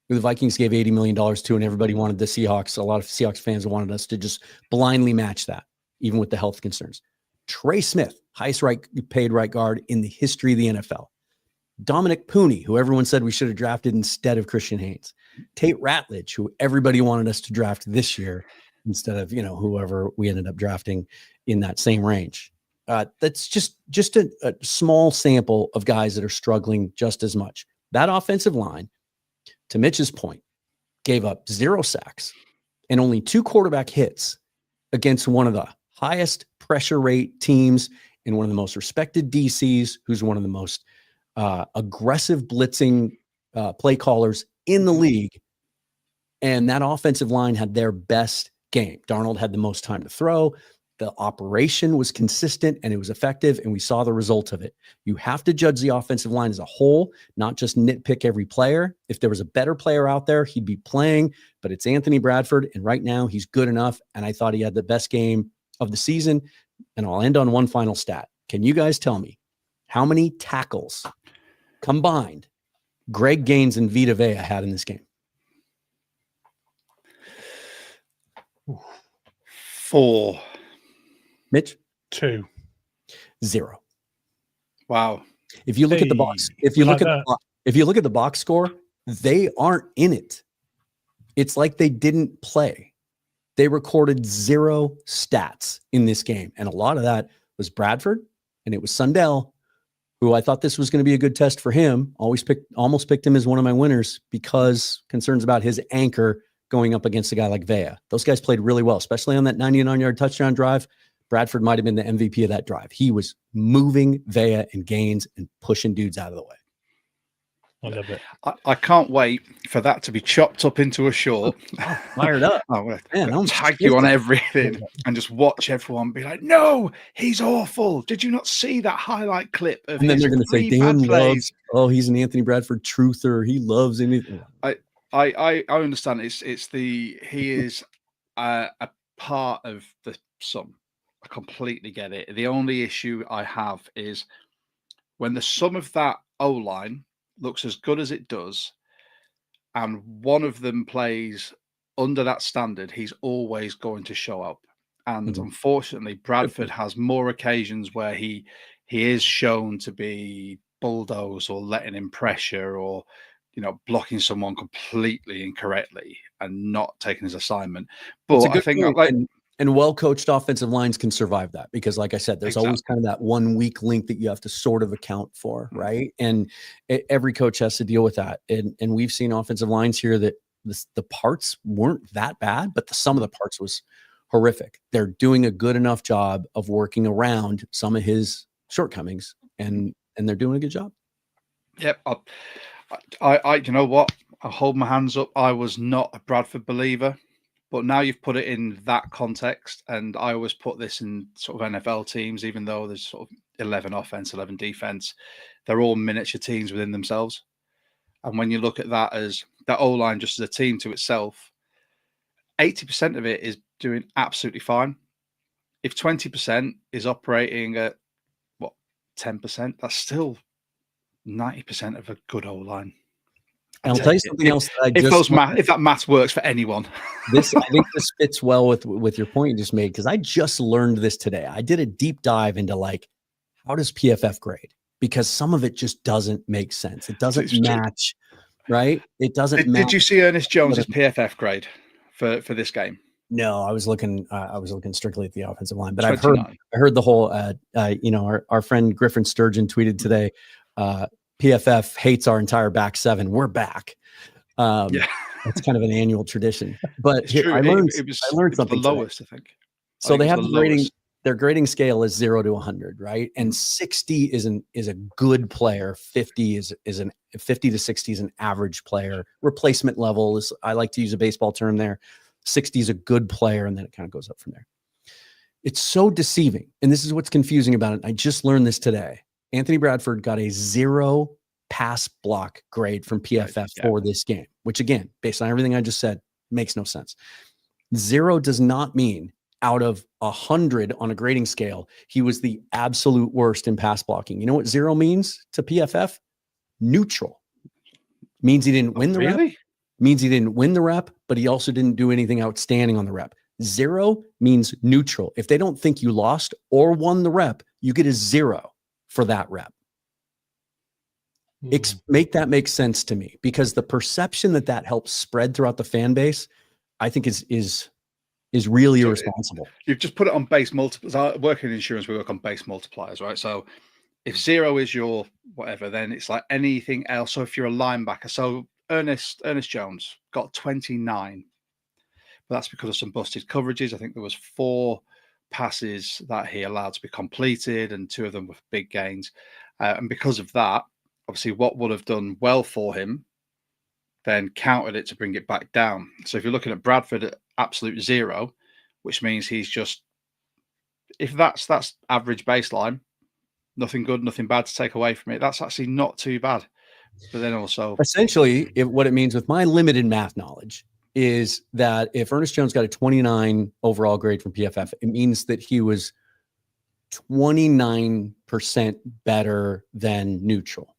who the Vikings gave $80 million to, and everybody wanted the Seahawks. A lot of Seahawks fans wanted us to just blindly match that, even with the health concerns. Trey Smith, highest paid right guard in the history of the NFL. Dominic Pooney, who everyone said we should have drafted instead of Christian Haynes. Tate Ratledge, who everybody wanted us to draft this year instead of, whoever we ended up drafting in that same range. That's just a small sample of guys that are struggling just as much. That offensive line, to Mitch's point, gave up 0 sacks and only 2 quarterback hits against one of the highest pressure rate teams and one of the most respected DCs, who's one of the most aggressive blitzing play callers in the league. And that offensive line had their best game. Darnold had the most time to throw. The operation was consistent and it was effective, and we saw the result of it. You have to judge the offensive line as a whole, not just nitpick every player. If there was a better player out there, he'd be playing, but it's Anthony Bradford, and right now he's good enough, and I thought he had the best game of the season. And I'll end on one final stat. Can you guys tell me how many tackles combined Greg Gaines and Vita Vea had in this game? 4. Mitch? 2. 0. Wow. If you look at the box, if you look at the box score, they aren't in it. It's like they didn't play. They recorded 0 stats in this game, and a lot of that was Bradford, and it was Sundell, who I thought this was going to be a good test for him. Almost picked him as one of my winners because concerns about his anchor going up against a guy like Vea. Those guys played really well, especially on that 99-yard touchdown drive. Bradford might have been the MVP of that drive. He was moving Vea and Gaines and pushing dudes out of the way. I love it. I can't wait for that to be chopped up into a short. Fired up. I'm going to tag you on everything and just watch everyone be like, no, he's awful. Did you not see that highlight clip of And then they're going to say, Dan loves, he's an Anthony Bradford truther. He loves anything. I understand. He is a part of the sum. I completely get it. The only issue I have is when the sum of that O-line looks as good as it does, and one of them plays under that standard, he's always going to show up. And unfortunately, Bradford has more occasions where he is shown to be bulldozed or letting in pressure or blocking someone completely incorrectly and not taking his assignment. But I think and well-coached offensive lines can survive that because, like I said, there's always kind of that one weak link that you have to sort of account for, right? And every coach has to deal with that. And we've seen offensive lines here that the parts weren't that bad, but the sum of the parts was horrific. They're doing a good enough job of working around some of his shortcomings, and they're doing a good job. Yep. I you know what? I'll hold my hands up. I was not a Bradford believer. But now you've put it in that context, and I always put this in sort of NFL teams, even though there's sort of 11 offense, 11 defense, they're all miniature teams within themselves. And when you look at that as that O-line just as a team to itself, 80% of it is doing absolutely fine. If 20% is operating at 10%, that's still 90% of a good O-line. And I'll tell you something else. If that math works for anyone, I think this fits well with your point you just made, because I just learned this today. I did a deep dive into how does PFF grade? Because some of it just doesn't make sense. It doesn't match, right? It doesn't match. Did you see Ernest Jones's PFF grade for this game? No, I was looking strictly at the offensive line, but 29. I heard the whole our friend Griffin Sturgeon tweeted today, PFF hates our entire back seven. We're back. It's kind of an annual tradition. But I learned something. The lowest, I think. So they have the grading. Their grading scale is 0 to 100, right? And 60 is a good player. 50 is 50 to 60 is an average player. Replacement level is, I like to use a baseball term there. 60 is a good player, and then it kind of goes up from there. It's so deceiving, and this is what's confusing about it. I just learned this today. Anthony Bradford got a 0 pass block grade from PFF for this game, which again, based on everything I just said, makes no sense. 0 does not mean out of 100 on a grading scale, he was the absolute worst in pass blocking. You know what 0 means to PFF? Neutral. Means he didn't win the rep. means he didn't win the rep, but he also didn't do anything outstanding on the rep. 0 means neutral. If they don't think you lost or won the rep, you get a 0 for that rep. Make that make sense to me, because the perception that helps spread throughout the fan base, I think is really irresponsible. You've just put it on base multipliers. I work in insurance, we work on base multipliers, right? So if 0 is your whatever, then it's like anything else. So if you're a linebacker, so Ernest Jones got 29, but that's because of some busted coverages. I think there was 4 passes that he allowed to be completed, and 2 of them were big gains. And because of that, obviously what would have done well for him then countered it to bring it back down. So if you're looking at Bradford at absolute 0, which means he's just, if that's average baseline, nothing good, nothing bad to take away from it, that's actually not too bad. But then also, essentially, what it means with my limited math knowledge is that if Ernest Jones got a 29 overall grade from PFF, it means that he was 29% better than neutral.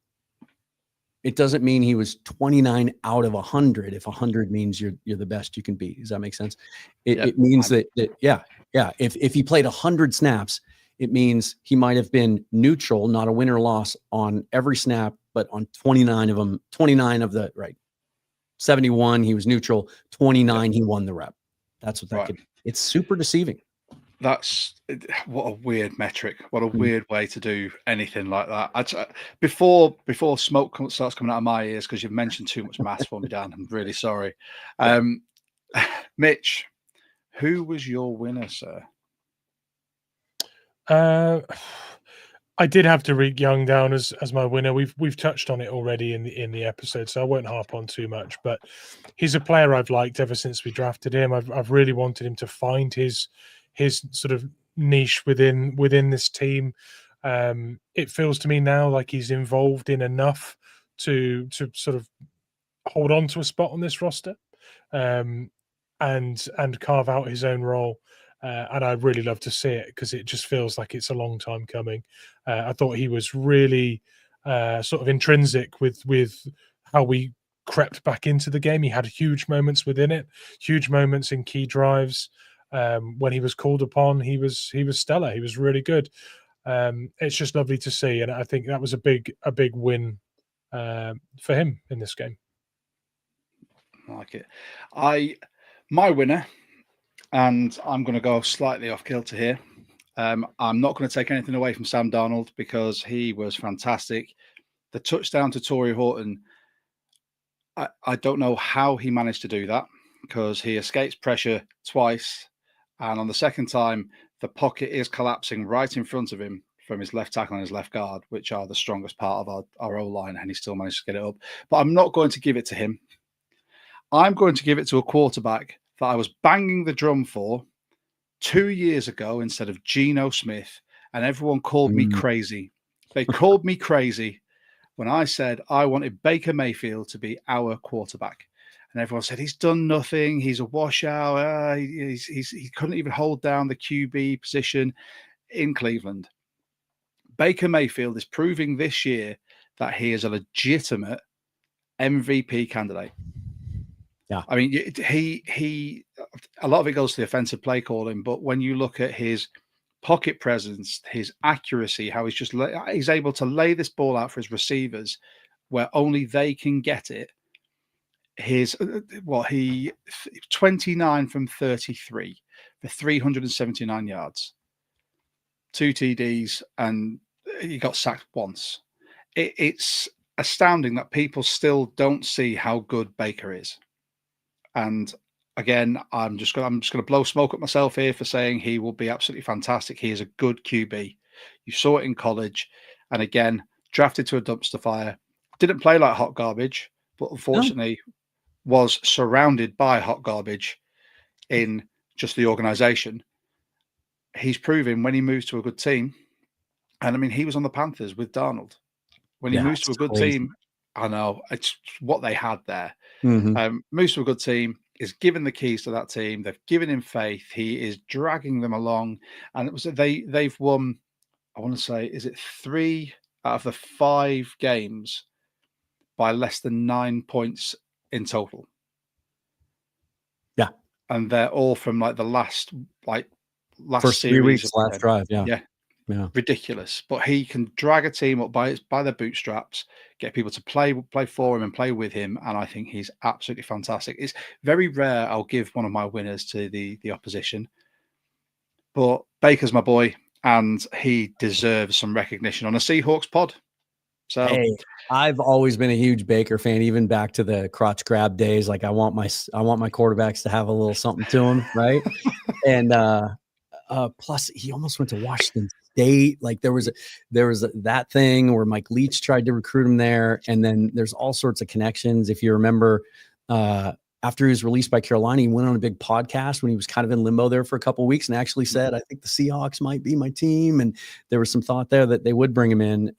It doesn't mean he was 29 out of 100 if 100 means you're the best you can be. Does that make sense? It means that if he played 100 snaps, it means he might have been neutral, not a win or loss on every snap, but on 29 of them, 29 of the, right, 71, he was neutral, 29, he won the rep. That's what that could be. It's super deceiving. That's what a weird metric. What a weird way to do anything like that. Before smoke starts coming out of my ears, because you've mentioned too much maths for me, Dan, I'm really sorry. Mitch, who was your winner, sir? I did have Tariq Young down as my winner. We've touched on it already in the episode, so I won't harp on too much. But he's a player I've liked ever since we drafted him. I've really wanted him to find his sort of niche within this team. It feels to me now like he's involved in enough to sort of hold on to a spot on this roster, and carve out his own role. And I'd really love to see it, because it just feels like it's a long time coming. I thought he was really sort of intrinsic with how we crept back into the game. He had huge moments within it, huge moments in key drives. When he was called upon, he was stellar. He was really good. It's just lovely to see, and I think that was a big win for him in this game. I like it. My winner, and I'm going to go slightly off kilter here. I'm not going to take anything away from Sam Darnold, because he was fantastic. The touchdown to Torrey Horton, I don't know how he managed to do that, because he escapes pressure twice. And on the second time, the pocket is collapsing right in front of him from his left tackle and his left guard, which are the strongest part of our O-line, and he still managed to get it up. But I'm not going to give it to him. I'm going to give it to a quarterback that I was banging the drum for 2 years ago instead of Geno Smith, and everyone called me crazy. They called me crazy when I said I wanted Baker Mayfield to be our quarterback. And everyone said, he's done nothing. He's a washout. He couldn't even hold down the QB position in Cleveland. Baker Mayfield is proving this year that he is a legitimate MVP candidate. Yeah. I mean, he a lot of it goes to the offensive play calling, but when you look at his pocket presence, his accuracy, how he's able to lay this ball out for his receivers where only they can get it. His 29 from 33 for 379 yards, 2 TDs, and he got sacked once. It's astounding that people still don't see how good Baker is. And again, I'm just going to blow smoke at myself here for saying he will be absolutely fantastic. He is a good QB. You saw it in college, and again, drafted to a dumpster fire. Didn't play like hot garbage, but unfortunately was surrounded by hot garbage in just the organization. He's proving when he moves to a good team, and I mean, he was on the Panthers with Darnold. When he moves to a good team, I know it's what they had there. Moves to a good team, is given the keys to that team. They've given him faith. He is dragging them along, and it was they've won. I want to say, is it 3 out of the 5 games by less than 9 points in total? Yeah. And they're all from like the last First 3 series weeks, of last drive. Yeah. Yeah. Ridiculous. But he can drag a team up by their bootstraps, get people to play for him and play with him. And I think he's absolutely fantastic. It's very rare I'll give one of my winners to the opposition. But Baker's my boy, and he deserves some recognition on a Seahawks pod. So hey, I've always been a huge Baker fan, even back to the crotch grab days. Like I want my quarterbacks to have a little something to them, right? And plus, he almost went to Washington State. Like there was that thing where Mike Leach tried to recruit him there, and then there's all sorts of connections. If you remember, after he was released by Carolina, he went on a big podcast when he was kind of in limbo there for a couple of weeks, and actually said, "I think the Seahawks might be my team." And there was some thought there that they would bring him in.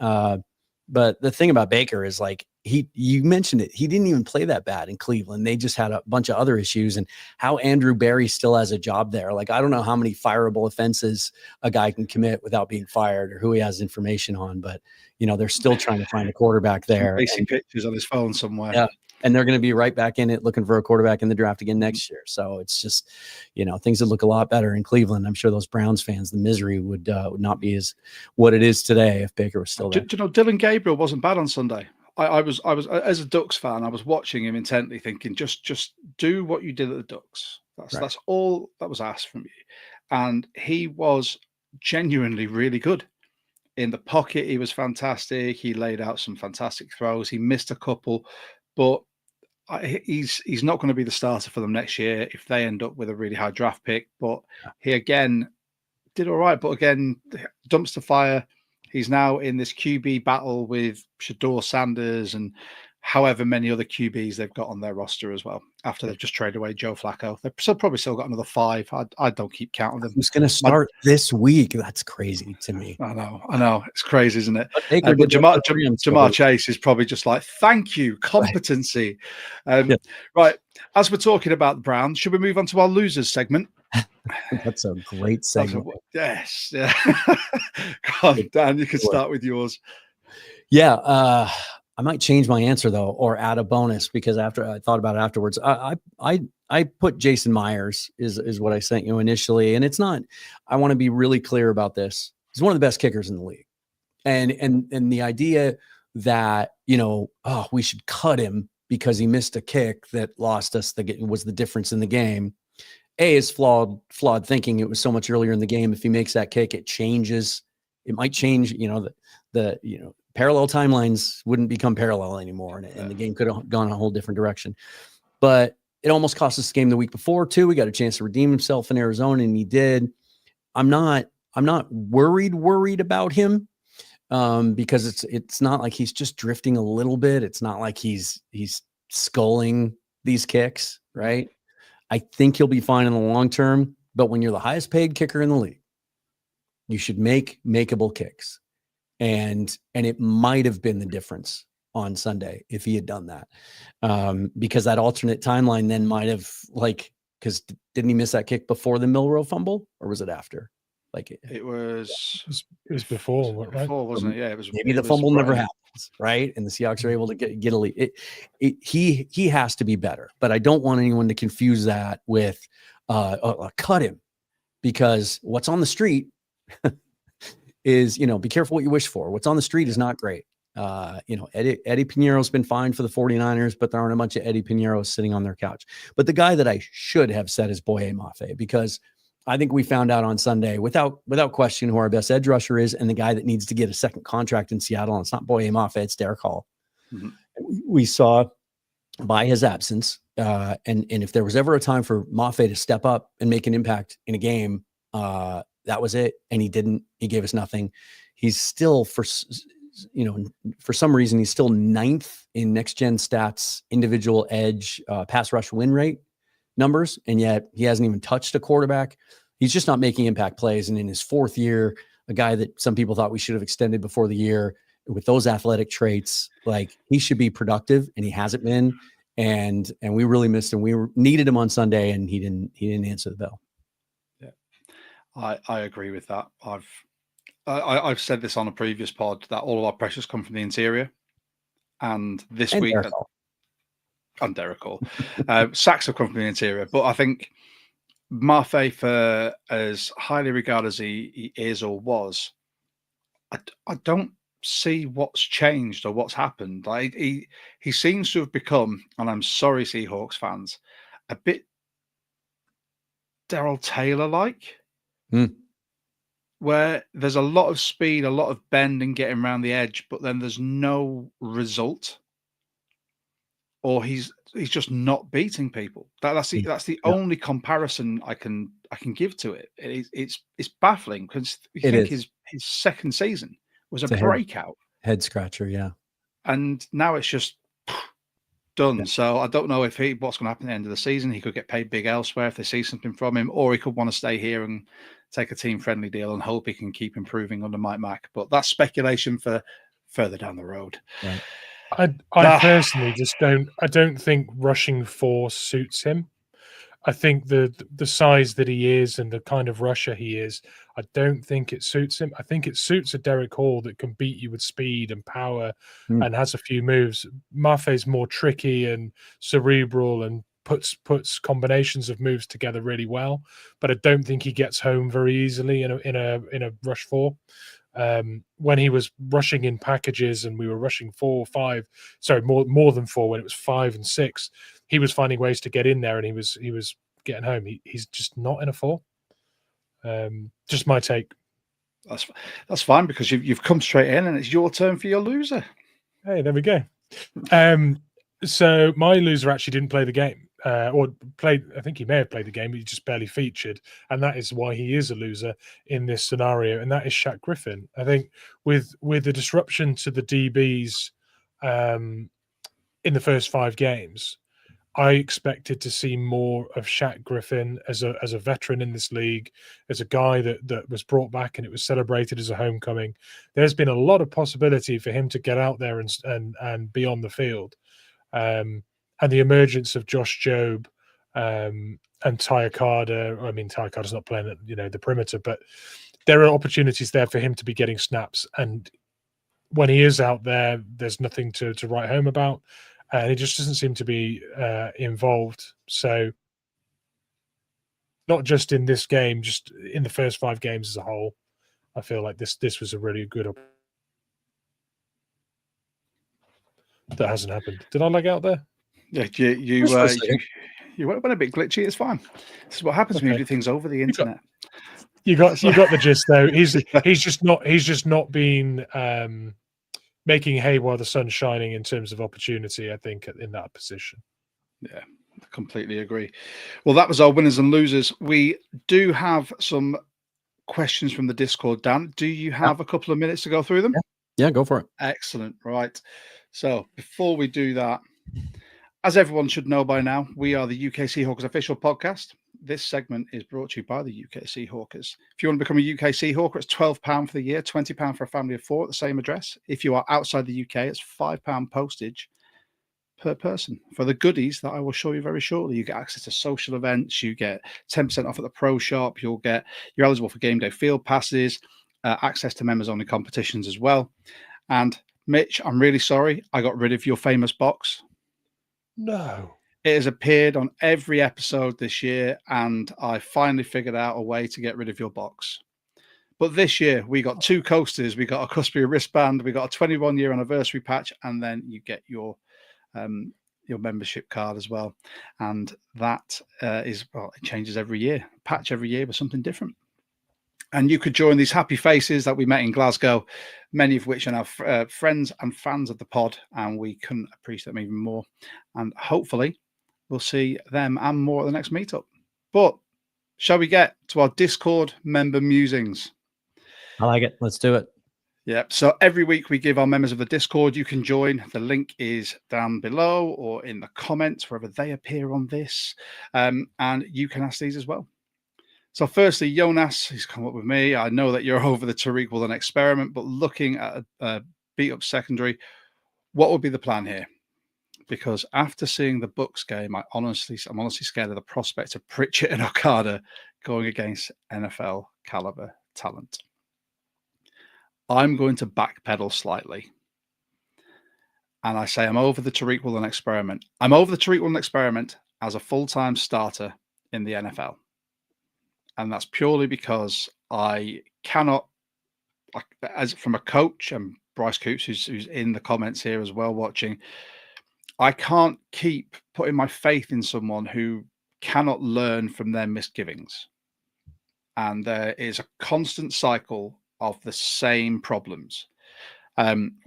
But the thing about Baker is like you mentioned it, he didn't even play that bad in Cleveland. They just had a bunch of other issues, and how Andrew Berry still has a job there. Like, I don't know how many fireable offenses a guy can commit without being fired or who he has information on, but they're still trying to find a quarterback there. Basic pictures on his phone somewhere. Yeah. And they're going to be right back in it looking for a quarterback in the draft again next year. So it's just, things would look a lot better in Cleveland. I'm sure those Browns fans, the misery would not be as what it is today if Baker was still there. Do you know, Dylan Gabriel wasn't bad on Sunday. I was as a Ducks fan, I was watching him intently, thinking, just do what you did at the Ducks. That's all that was asked from you. And he was genuinely really good. In the pocket, he was fantastic. He laid out some fantastic throws. He missed a couple, but he's not going to be the starter for them next year if they end up with a really high draft pick. But he again did all right. But again, dumpster fire. He's now in this QB battle with Shador Sanders and however many other QBs they've got on their roster as well. After they've just traded away Joe Flacco, they've probably still got another 5. I don't keep counting them. Who's going to start this week? That's crazy to me. I know. It's crazy, isn't it? But Jamar Chase is probably just like, thank you, competency. Right. As we're talking about the Browns, should we move on to our losers segment? That's a great segment. Yes. Yeah. Come on, Dan, you can start with yours. Yeah. I might change my answer though, or add a bonus, because after I thought about it afterwards, I put Jason Myers is what I sent you initially. And it's not, I want to be really clear about this. He's one of the best kickers in the league. And the idea that, we should cut him because he missed a kick that lost us, was the difference in the game. Is flawed thinking. It was so much earlier in the game. If he makes that kick, it changes. It might change, the parallel timelines wouldn't become parallel anymore. And the game could have gone a whole different direction. But it almost cost us the game the week before too. We got a chance to redeem himself in Arizona, and he did. I'm not worried about him because it's not like he's just drifting a little bit. It's not like he's sculling these kicks, right? I think he'll be fine in the long term, but when you're the highest paid kicker in the league, you should make makeable kicks. And it might have been the difference on Sunday if he had done that. Because that alternate timeline then might have, because didn't he miss that kick before the Milroe fumble, or was it after? It was before, right? Before, wasn't it? Yeah, it was. Maybe the fumble never happens, right? And the Seahawks are able to get a lead. He has to be better, but I don't want anyone to confuse that with cut him, because what's on the street is, be careful what you wish for. What's on the street is not great. Eddie Piñeiro's been fine for the 49ers, but there aren't a bunch of Eddie Piñeiros sitting on their couch. But the guy that I should have said is Boye Mafe, because I think we found out on Sunday without question who our best edge rusher is, and the guy that needs to get a second contract in Seattle. And it's not Boye Mafe, it's Derek Hall. Mm-hmm. We saw by his absence, and if there was ever a time for Mafe to step up and make an impact in a game, that was it. And he didn't. He gave us nothing. He's still, for some reason, he's still 9th in next gen stats, individual edge, pass rush win rate numbers, and yet he hasn't even touched a quarterback. He's just not making impact plays. And in his 4th year, a guy that some people thought we should have extended before the year with those athletic traits, he should be productive, and he hasn't been. And we really missed him. We needed him on Sunday, and he didn't answer the bell. Yeah, I agree with that. I've said this on a previous pod that all of our pressures come from the interior, and this week. and Derek Hall. Sacks have come from the interior, but I think Mafe, for as highly regarded as he is or was, I don't see what's changed or what's happened. Like he seems to have become, and I'm sorry, Seahawks fans, a bit Daryl Taylor-like, where there's a lot of speed, a lot of bend and getting around the edge, but then there's no result, or he's just not beating people. That's the only comparison I can give to it. It's baffling because you think his second season was a breakout, head scratcher, yeah, and now it's just done. Yeah. So I don't know what's going to happen at the end of the season. He could get paid big elsewhere if they see something from him, or he could want to stay here and take a team-friendly deal and hope he can keep improving under Mike Mack. But that's speculation for further down the road. Right. I personally just don't. I don't think rushing 4 suits him. I think the size that he is and the kind of rusher he is, I don't think it suits him. I think it suits a Derek Hall that can beat you with speed and power and has a few moves. Mafe's more tricky and cerebral and puts combinations of moves together really well, but I don't think he gets home very easily in a rush 4. When he was rushing in packages and we were rushing 4 or 5, sorry, more than 4, when it was 5 and 6, he was finding ways to get in there and he was getting home. He's just not in a 4. Just my take. That's fine, because you've come straight in and it's your turn for your loser. Hey, there we go. So my loser actually didn't play the game. Or played, I think he may have played the game, but he just barely featured, and that is why he is a loser in this scenario, and that is Shaq Griffin. I think with the disruption to the DBs in the first 5 games, I expected to see more of Shaq Griffin as a veteran in this league, as a guy that was brought back and it was celebrated as a homecoming. There's been a lot of possibility for him to get out there and be on the field. And the emergence of Josh Jobe and Ty Carter. I mean, Ty Carter's not playing at the perimeter, but there are opportunities there for him to be getting snaps. And when he is out there, there's nothing to write home about, and he just doesn't seem to be involved. So, not just in this game, just in the first 5 games as a whole, I feel like this was a really good opportunity. That hasn't happened. Did I lag out there? Yeah, you went a bit glitchy. It's fine. This is what happens when you do things over the internet. You got the gist though. He's just not been making hay while the sun's shining in terms of opportunity, I think, in that position. Yeah, I completely agree. Well, that was our winners and losers. We do have some questions from the Discord. Dan, do you have a couple of minutes to go through them? Yeah, go for it. Excellent. Right. So before we do that, as everyone should know by now, we are the UK Seahawkers official podcast. This segment is brought to you by the UK Seahawkers. If you want to become a UK Seahawker, it's £12 for the year, £20 for a family of 4 at the same address. If you are outside the UK, it's £5 postage per person. For the goodies that I will show you very shortly, you get access to social events, you get 10% off at the pro shop, you're eligible for game day field passes, access to members only competitions as well. And Mitch, I'm really sorry, I got rid of your famous box. No. It has appeared on every episode this year, and I finally figured out a way to get rid of your box. But this year, we got 2 coasters, we got a Cuspia wristband, we got a 21-year anniversary patch, and then you get your membership card as well. And that it changes every year, patch every year with something different. And you could join these happy faces that we met in Glasgow, many of which are now friends and fans of the pod, and we couldn't appreciate them even more. And hopefully we'll see them and more at the next meetup. But shall we get to our Discord member musings? I like it. Let's do it. Yeah. So every week we give our members of the Discord, you can join. The link is down below or in the comments, wherever they appear on this. And you can ask these as well. So firstly, Jonas, he's come up with me. I know that you're over the Tariq Woolen experiment, but looking at a beat-up secondary, what would be the plan here? Because after seeing the Bucks game, I'm honestly scared of the prospect of Pritchett and Okada going against NFL caliber talent. I'm going to backpedal slightly. and I say I'm over the Tariq Woolen experiment. I'm over the Tariq Woolen experiment as a full-time starter in the NFL. And that's purely because I cannot, as from a coach, and Bryce Coops, who's in the comments here as well watching, I can't keep putting my faith in someone who cannot learn from their misgivings. And there is a constant cycle of the same problems.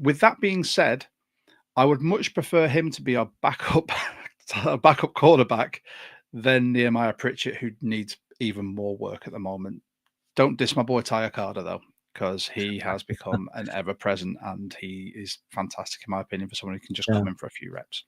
With that being said, I would much prefer him to be our backup quarterback than Nehemiah Pritchett, who needs even more work at the moment. Don't diss my boy Tyler Carter, though, because he has become an ever-present, and he is fantastic, in my opinion, for someone who can just come in for a few reps.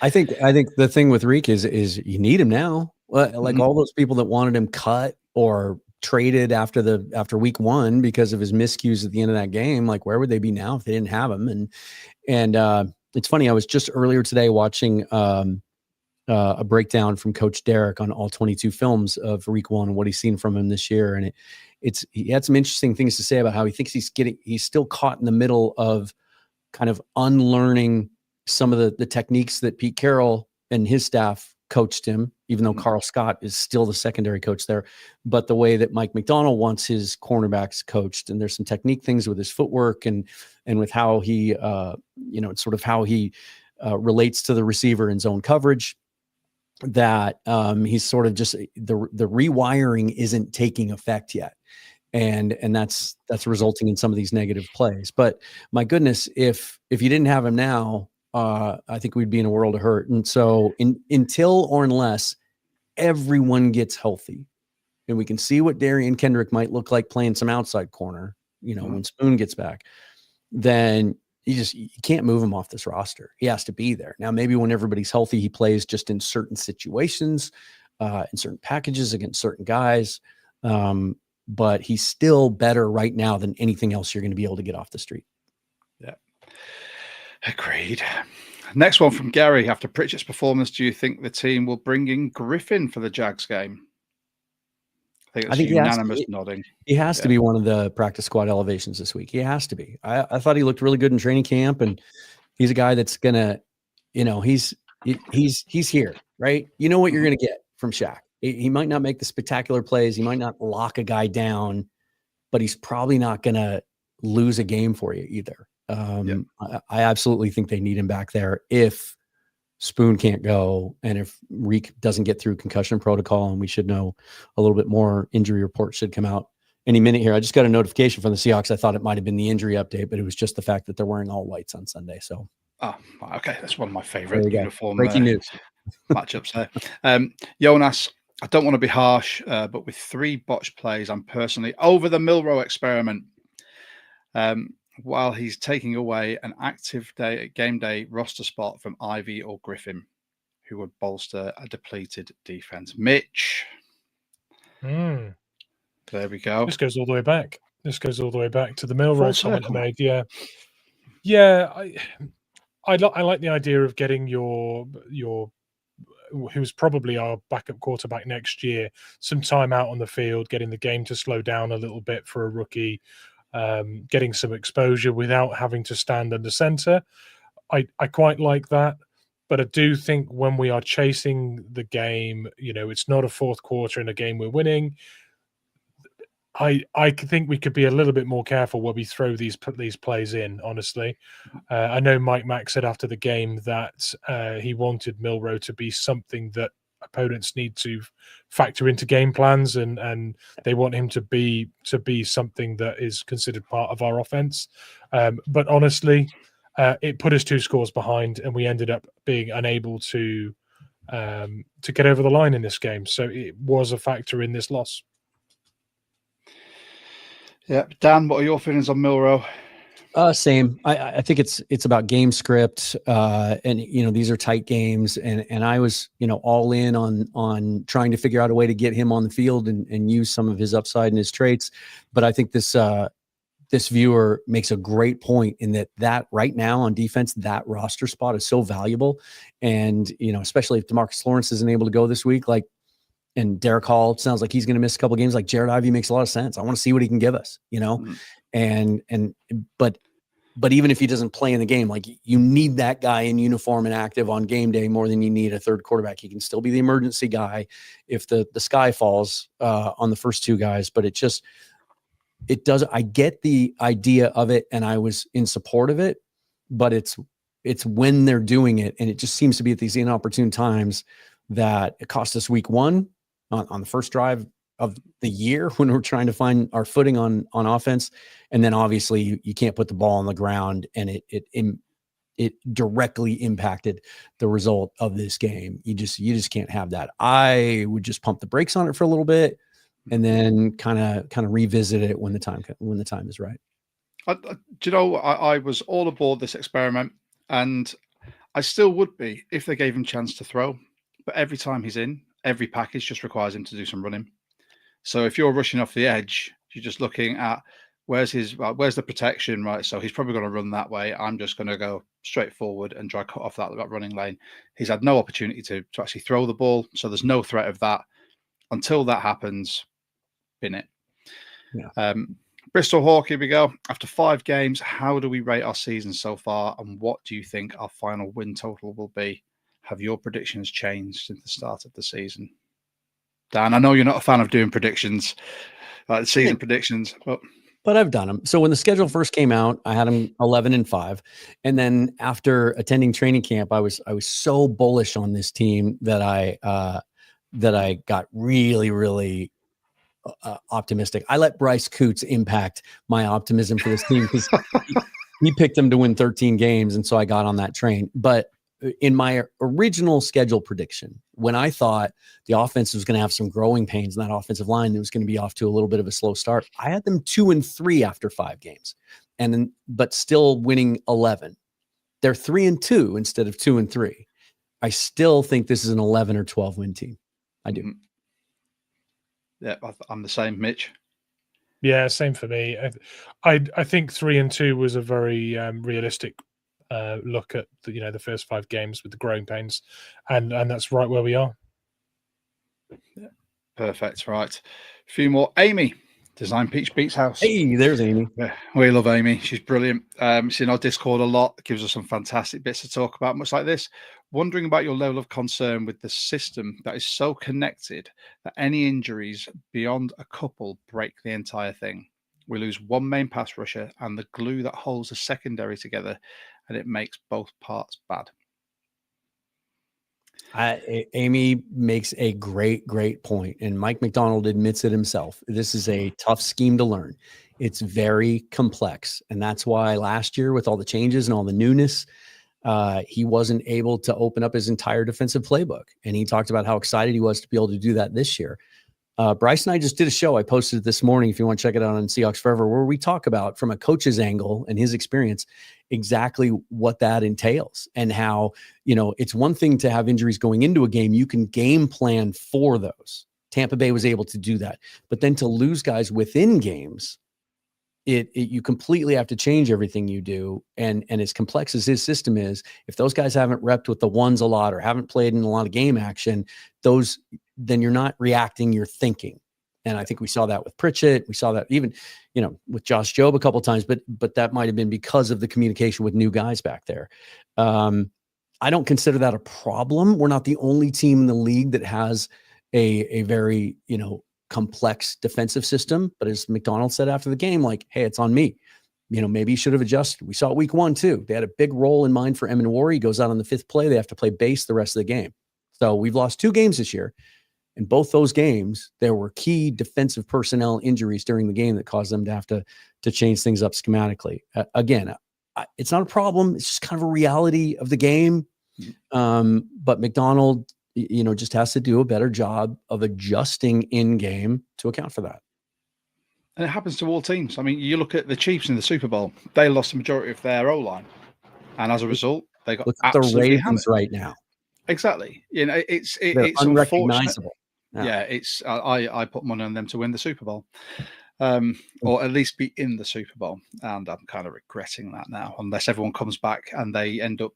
I think the thing with Reek is you need him now. Like all those people that wanted him cut or traded after week 1 because of his miscues at the end of that game, like where would they be now if they didn't have him? And it's funny, I was just earlier today watching a breakdown from Coach Derek on all 22 films of Week 1 and what he's seen from him this year, and he had some interesting things to say about how he thinks he's still caught in the middle of kind of unlearning some of the techniques that Pete Carroll and his staff coached him, even though Carl Scott is still the secondary coach there, but the way that Mike McDonald wants his cornerbacks coached. And there's some technique things with his footwork and with how he, sort of how he relates to the receiver in zone coverage, that he's sort of just the rewiring isn't taking effect yet. And that's resulting in some of these negative plays. But my goodness, if you didn't have him now, I think we'd be in a world of hurt. And so until or unless everyone gets healthy and we can see what Darian Kendrick might look like playing some outside corner, when Spoon gets back, then you can't move him off this roster. He has to be there. Now, maybe when everybody's healthy, he plays just in certain situations, in certain packages against certain guys. But he's still better right now than anything else you're going to be able to get off the street. Yeah. Agreed. Next one from Gary. After Pritchett's performance, do you think the team will bring in Griffin for the Jags game? I think unanimous nodding. He has to be one of the practice squad elevations this week. He has to be. I thought he looked really good in training camp, and he's a guy that's gonna, he's here, right? You know what you're gonna get from Shaq. He might not make the spectacular plays. He might not lock a guy down, but he's probably not gonna lose a game for you either. I absolutely think they need him back there if Spoon can't go, and if Reek doesn't get through concussion protocol, and we should know a little bit more. Injury report should come out any minute here. I just got a notification from the Seahawks. I thought it might have been the injury update, but it was just the fact that they're wearing all whites on Sunday. So, okay, that's one of my favorite uniform breaking news matchups there. Jonas, I don't want to be harsh, but with 3 botched plays, I'm personally over the Milroe experiment. While he's taking away an active game day roster spot from Ivy or Griffin, who would bolster a depleted defense. Mitch. There we go. This goes all the way back. This goes all the way back to the Milroe comment I made. Yeah. I like the idea of getting your who's probably our backup quarterback next year some time out on the field, getting the game to slow down a little bit for a rookie. Getting some exposure without having to stand under center. I quite like that, but I do think when we are chasing the game, it's not a fourth quarter in a game we're winning. I think we could be a little bit more careful where we throw these plays in, honestly. I know Mike Mack said after the game that he wanted Milroe to be something that opponents need to factor into game plans, and they want him to be something that is considered part of our offense. But honestly, it put us 2 scores behind, and we ended up being unable to get over the line in this game. So it was a factor in this loss. Yeah, Dan, what are your feelings on Milroe? Same. I think it's about game script, and these are tight games, and I was all in on trying to figure out a way to get him on the field and use some of his upside and his traits. But I think this viewer makes a great point in that right now on defense, that roster spot is so valuable, and especially if DeMarcus Lawrence isn't able to go this week, and Derek Hall sounds like he's going to miss a couple games. Like Jared Ivey makes a lot of sense. I want to see what he can give us, but But even if he doesn't play in the game, like you need that guy in uniform and active on game day more than you need a third quarterback. He can still be the emergency guy if the sky falls on the first two guys. But it does. I get the idea of it, and I was in support of it. But it's when they're doing it, and it just seems to be at these inopportune times that it cost us week one on the first drive of the year when we're trying to find our footing on offense. And then obviously you can't put the ball on the ground, and it directly impacted the result of this game. You just can't have that. I would just pump the brakes on it for a little bit and then kind of revisit it when the time is right. Do you know, I was all aboard this experiment, and I still would be if they gave him a chance to throw. But every time he's in, every package just requires him to do some running. So if you're rushing off the edge, you're just looking at where's the protection, right? So he's probably going to run that way. I'm just going to go straight forward and try to cut off that running lane. He's had no opportunity to actually throw the ball, so there's no threat of that. Until that happens, bin it. Yeah. Bristol Hawk, here we go. After 5 games, how do we rate our season so far, and what do you think our final win total will be? Have your predictions changed since the start of the season? Dan, I know you're not a fan of doing predictions, like season predictions, but I've done them. So when the schedule first came out, I had them 11-5, and then after attending training camp, I was so bullish on this team that I got really, really optimistic. I let Bryce Coots impact my optimism for this team because he picked them to win 13 games, and so I got on that train. But in my original schedule prediction, when I thought the offense was going to have some growing pains in that offensive line, it was going to be off to a little bit of a slow start, I had them 2-3 after 5 games, but still winning 11. They're 3-2 instead of 2-3. I still think this is an 11 or 12 win team. I do. Yeah, I'm the same, Mitch. Yeah, same for me. I think 3-2 was a very realistic look at the first 5 games with the growing pains, and that's right where we are. Yeah. Perfect. Right, a few more. Amy, Design Peach Beats House. Hey, there's Amy. Yeah, we love Amy. She's brilliant. She's in our Discord a lot. Gives us some fantastic bits to talk about, much like this. Wondering about your level of concern with the system that is so connected that any injuries beyond a couple break the entire thing. We lose one main pass rusher and the glue that holds the secondary together, and it makes both parts bad. Amy makes a great point, and Mike McDonald admits it himself. This is a tough scheme to learn. It's very complex, and that's why last year, with all the changes and all the newness, he wasn't able to open up his entire defensive playbook. And he talked about how excited he was to be able to do that this year. Bryce and I just did a show. I posted it this morning, if you want to check it out on Seahawks Forever, where we talk about, from a coach's angle and his experience, exactly what that entails, and how, it's one thing to have injuries going into a game. You can game plan for those. Tampa Bay was able to do that. But then to lose guys within games, you completely have to change everything you do. And as complex as his system is, if those guys haven't repped with the ones a lot or haven't played in a lot of game action, then you're not reacting, you're thinking. And I think we saw that with Pritchett. We saw that even, with Josh Jobe a couple of times, but that might've been because of the communication with new guys back there. I don't consider that a problem. We're not the only team in the league that has a very, complex defensive system. But as McDonald said after the game, like, hey, it's on me. Maybe you should have adjusted. We saw it week 1 too. They had a big role in mind for Emin. He goes out on the 5th play. They have to play base the rest of the game. So we've lost 2 games this year. In both those games, there were key defensive personnel injuries during the game that caused them to have to change things up schematically. Again, it's not a problem. It's just kind of a reality of the game. But McDonald, just has to do a better job of adjusting in game to account for that. And it happens to all teams. I mean, you look at the Chiefs in the Super Bowl; they lost the majority of their O-line, and as a result, they got absolutely the Ravens right now. Exactly. It's unrecognizable. Yeah, I put money on them to win the Super Bowl, or at least be in the Super Bowl, and I'm kind of regretting that now, unless everyone comes back and they end up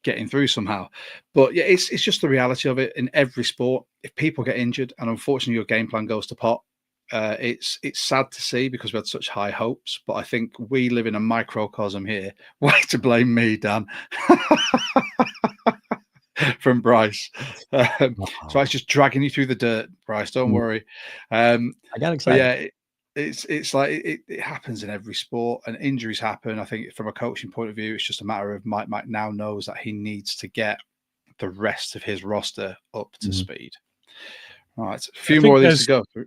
getting through somehow. But yeah, it's just the reality of it in every sport. If people get injured and unfortunately your game plan goes to pot, It's sad to see because we had such high hopes, but I think we live in a microcosm here. Way to blame me, Dan. From Bryce. So I was just dragging you through the dirt, Bryce. Don't worry. I got excited. Yeah, it's like it happens in every sport, and injuries happen. I think from a coaching point of view, it's just a matter of Mike now knows that he needs to get the rest of his roster up to speed. All right, a few more of these to go through.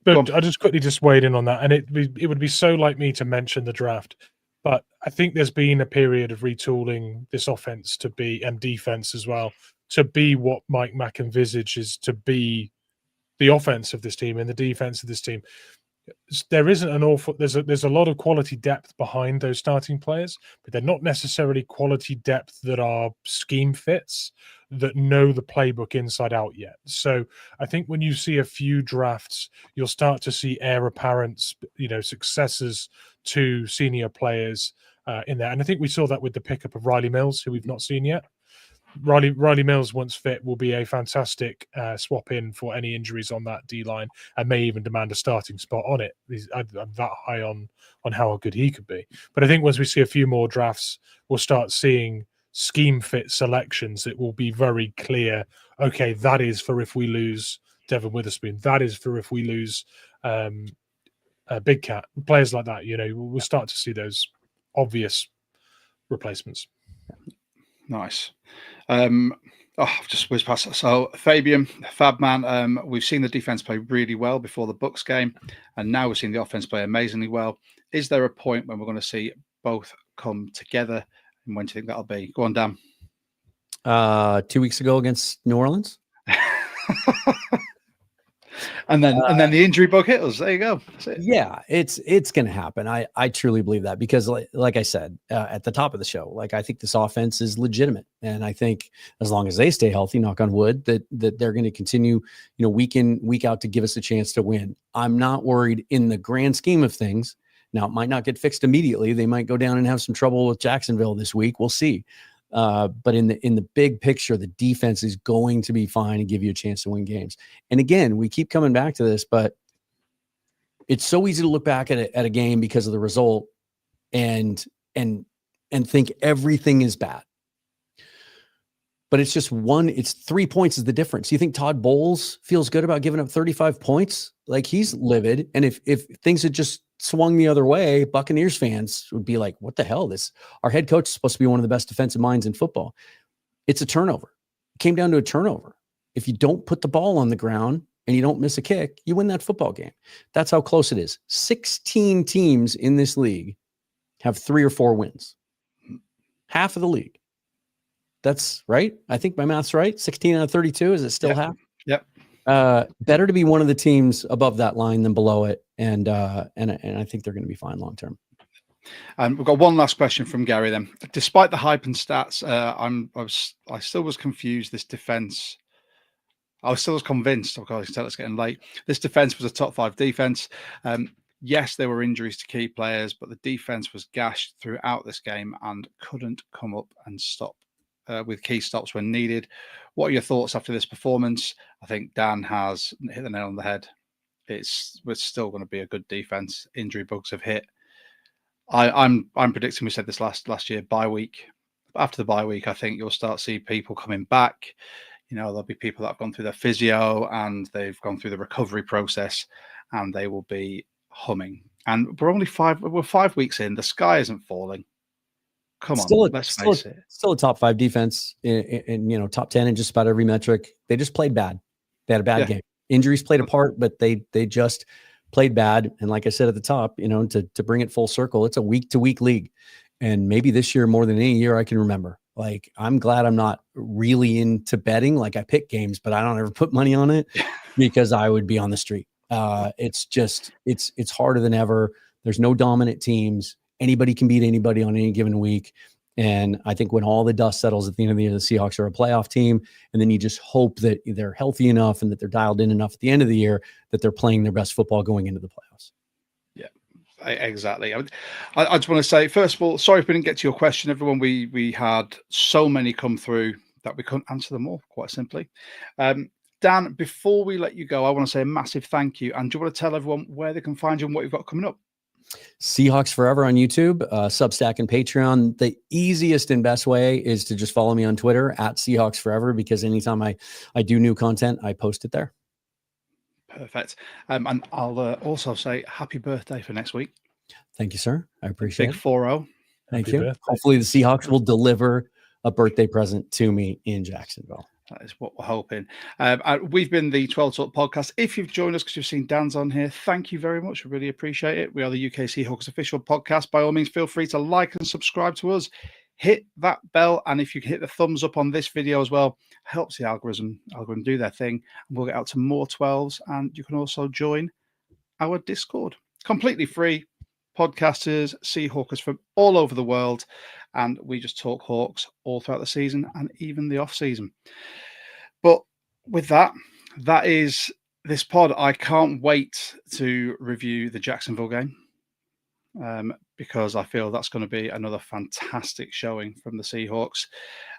But I just quickly weighed in on that, and it would be so like me to mention the draft, but I think there's been a period of retooling this offense to be, and defense as well, to be what Mike Mack envisages to be the offense of this team and the defense of this team. There isn't an awful. There's a lot of quality depth behind those starting players, but they're not necessarily quality depth that are scheme fits that know the playbook inside out yet. So I think when you see a few drafts, you'll start to see heir apparents, successors to senior players in there. And I think we saw that with the pickup of Riley Mills, who we've not seen yet. Riley Mills, once fit, will be a fantastic swap in for any injuries on that D line, and may even demand a starting spot on it. I'm that high on how good he could be. But I think once we see a few more drafts, we'll start seeing scheme fit selections. It will be very clear. Okay, that is for if we lose Devin Witherspoon. That is for if we lose Big Cat. Players like that. We'll start to see those obvious replacements. Nice. I've just whizzed past it. So Fabian, Fabman, we've seen the defense play really well before the Bucks game, and now we've seen the offense play amazingly well. Is there a point when we're going to see both come together, and when do you think that'll be? Go on, Dan. 2 weeks ago against New Orleans. And then the injury bug hit us. There you go. That's it. Yeah, it's going to happen. I truly believe that because, like I said at the top of the show, I think this offense is legitimate, and I think as long as they stay healthy, knock on wood, that they're going to continue, week in, week out to give us a chance to win. I'm not worried in the grand scheme of things. Now, it might not get fixed immediately. They might go down and have some trouble with Jacksonville this week. We'll see. But in the big picture, the defense is going to be fine and give you a chance to win games. And again, we keep coming back to this, but it's so easy to look back at a game because of the result and think everything is bad. But it's just it's 3 points is the difference. You think Todd Bowles feels good about giving up 35 points? He's livid. And if things had just swung the other way, Buccaneers fans would be like, what the hell? Our head coach is supposed to be one of the best defensive minds in football. It's a turnover. It came down to a turnover. If you don't put the ball on the ground and you don't miss a kick, you win that football game. That's how close it is. 16 teams in this league have 3 or 4 wins. Half of the league. That's right. I think my math's right. 16 out of 32. Is it still half? Yep. Better to be one of the teams above that line than below it. And I think they're going to be fine long term. We've got one last question from Gary then. Despite the hype and stats, I still was confused. This defense, I still was convinced. Oh God, it's getting late. This defense was a top 5 defense. Yes, there were injuries to key players, but the defense was gashed throughout this game and couldn't come up and stop with key stops when needed. What are your thoughts after this performance? I think Dan has hit the nail on the head. We're still going to be a good defense. Injury bugs have hit. I'm predicting, we said this last year, bye week. After the bye week, I think you'll start to see people coming back. There'll be people that have gone through their physio and they've gone through the recovery process, and they will be humming. And we're 5 weeks in. The sky isn't falling. Come on, let's face it. Still a top 5 defense in top 10 in just about every metric. They just played bad. They had a bad game. Injuries played a part, but they just played bad. And like I said at the top, to bring it full circle, it's a week-to-week league. And maybe this year more than any year I can remember. I'm glad I'm not really into betting. I pick games, but I don't ever put money on it because I would be on the street. It's harder than ever. There's no dominant teams. Anybody can beat anybody on any given week. And I think when all the dust settles at the end of the year, the Seahawks are a playoff team. And then you just hope that they're healthy enough and that they're dialed in enough at the end of the year that they're playing their best football going into the playoffs. Yeah, exactly. I just want to say, first of all, sorry if we didn't get to your question, everyone. We had so many come through that we couldn't answer them all, quite simply. Dan, before we let you go, I want to say a massive thank you. And do you want to tell everyone where they can find you and what you've got coming up? Seahawks Forever on YouTube, Substack and Patreon. The easiest and best way is to just follow me on Twitter at Seahawks Forever, because anytime I do new content, I post it there. Perfect. And I'll also say happy birthday for next week. Thank you, sir. I appreciate Big it. 4-0. Thank Happy you. birthday. Hopefully the Seahawks will deliver a birthday present to me in Jacksonville. That is what we're hoping. We've been the 12 Talk podcast. If you've joined us because you've seen Dan's on here, thank you very much. We really appreciate it. We are the UK Seahawks official podcast. By all means, feel free to like and subscribe to us. Hit that bell. And if you can hit the thumbs up on this video as well, helps the algorithm do their thing. And we'll get out to more 12s. And you can also join our Discord. Completely free. Podcasters, Seahawkers from all over the world. And we just talk Hawks all throughout the season and even the off season. But with that is this pod. I can't wait to review the Jacksonville game because I feel that's going to be another fantastic showing from the Seahawks.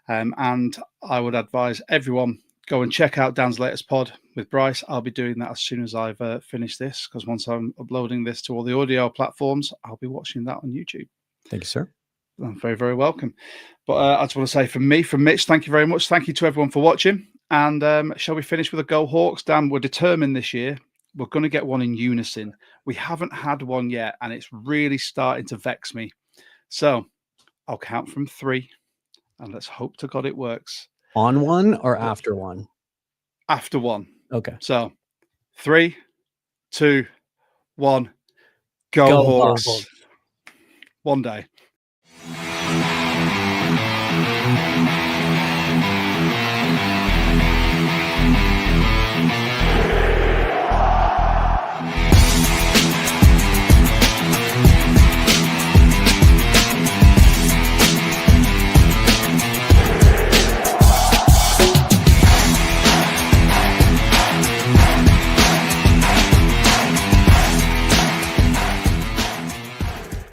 And I would advise everyone go and check out Dan's latest pod with Bryce. I'll be doing that as soon as I've finished this, because once I'm uploading this to all the audio platforms, I'll be watching that on YouTube. Thank you, sir. I'm very, very welcome. But I just want to say from Mitch, thank you very much. Thank you to everyone for watching. And shall we finish with a Go Hawks? Dan, we're determined this year we're going to get one in unison. We haven't had one yet, and it's really starting to vex me. So I'll count from 3, and let's hope to God it works. On one or after one? After one. Okay. So 3, 2, 1. Go Hawks. Hawks. One day.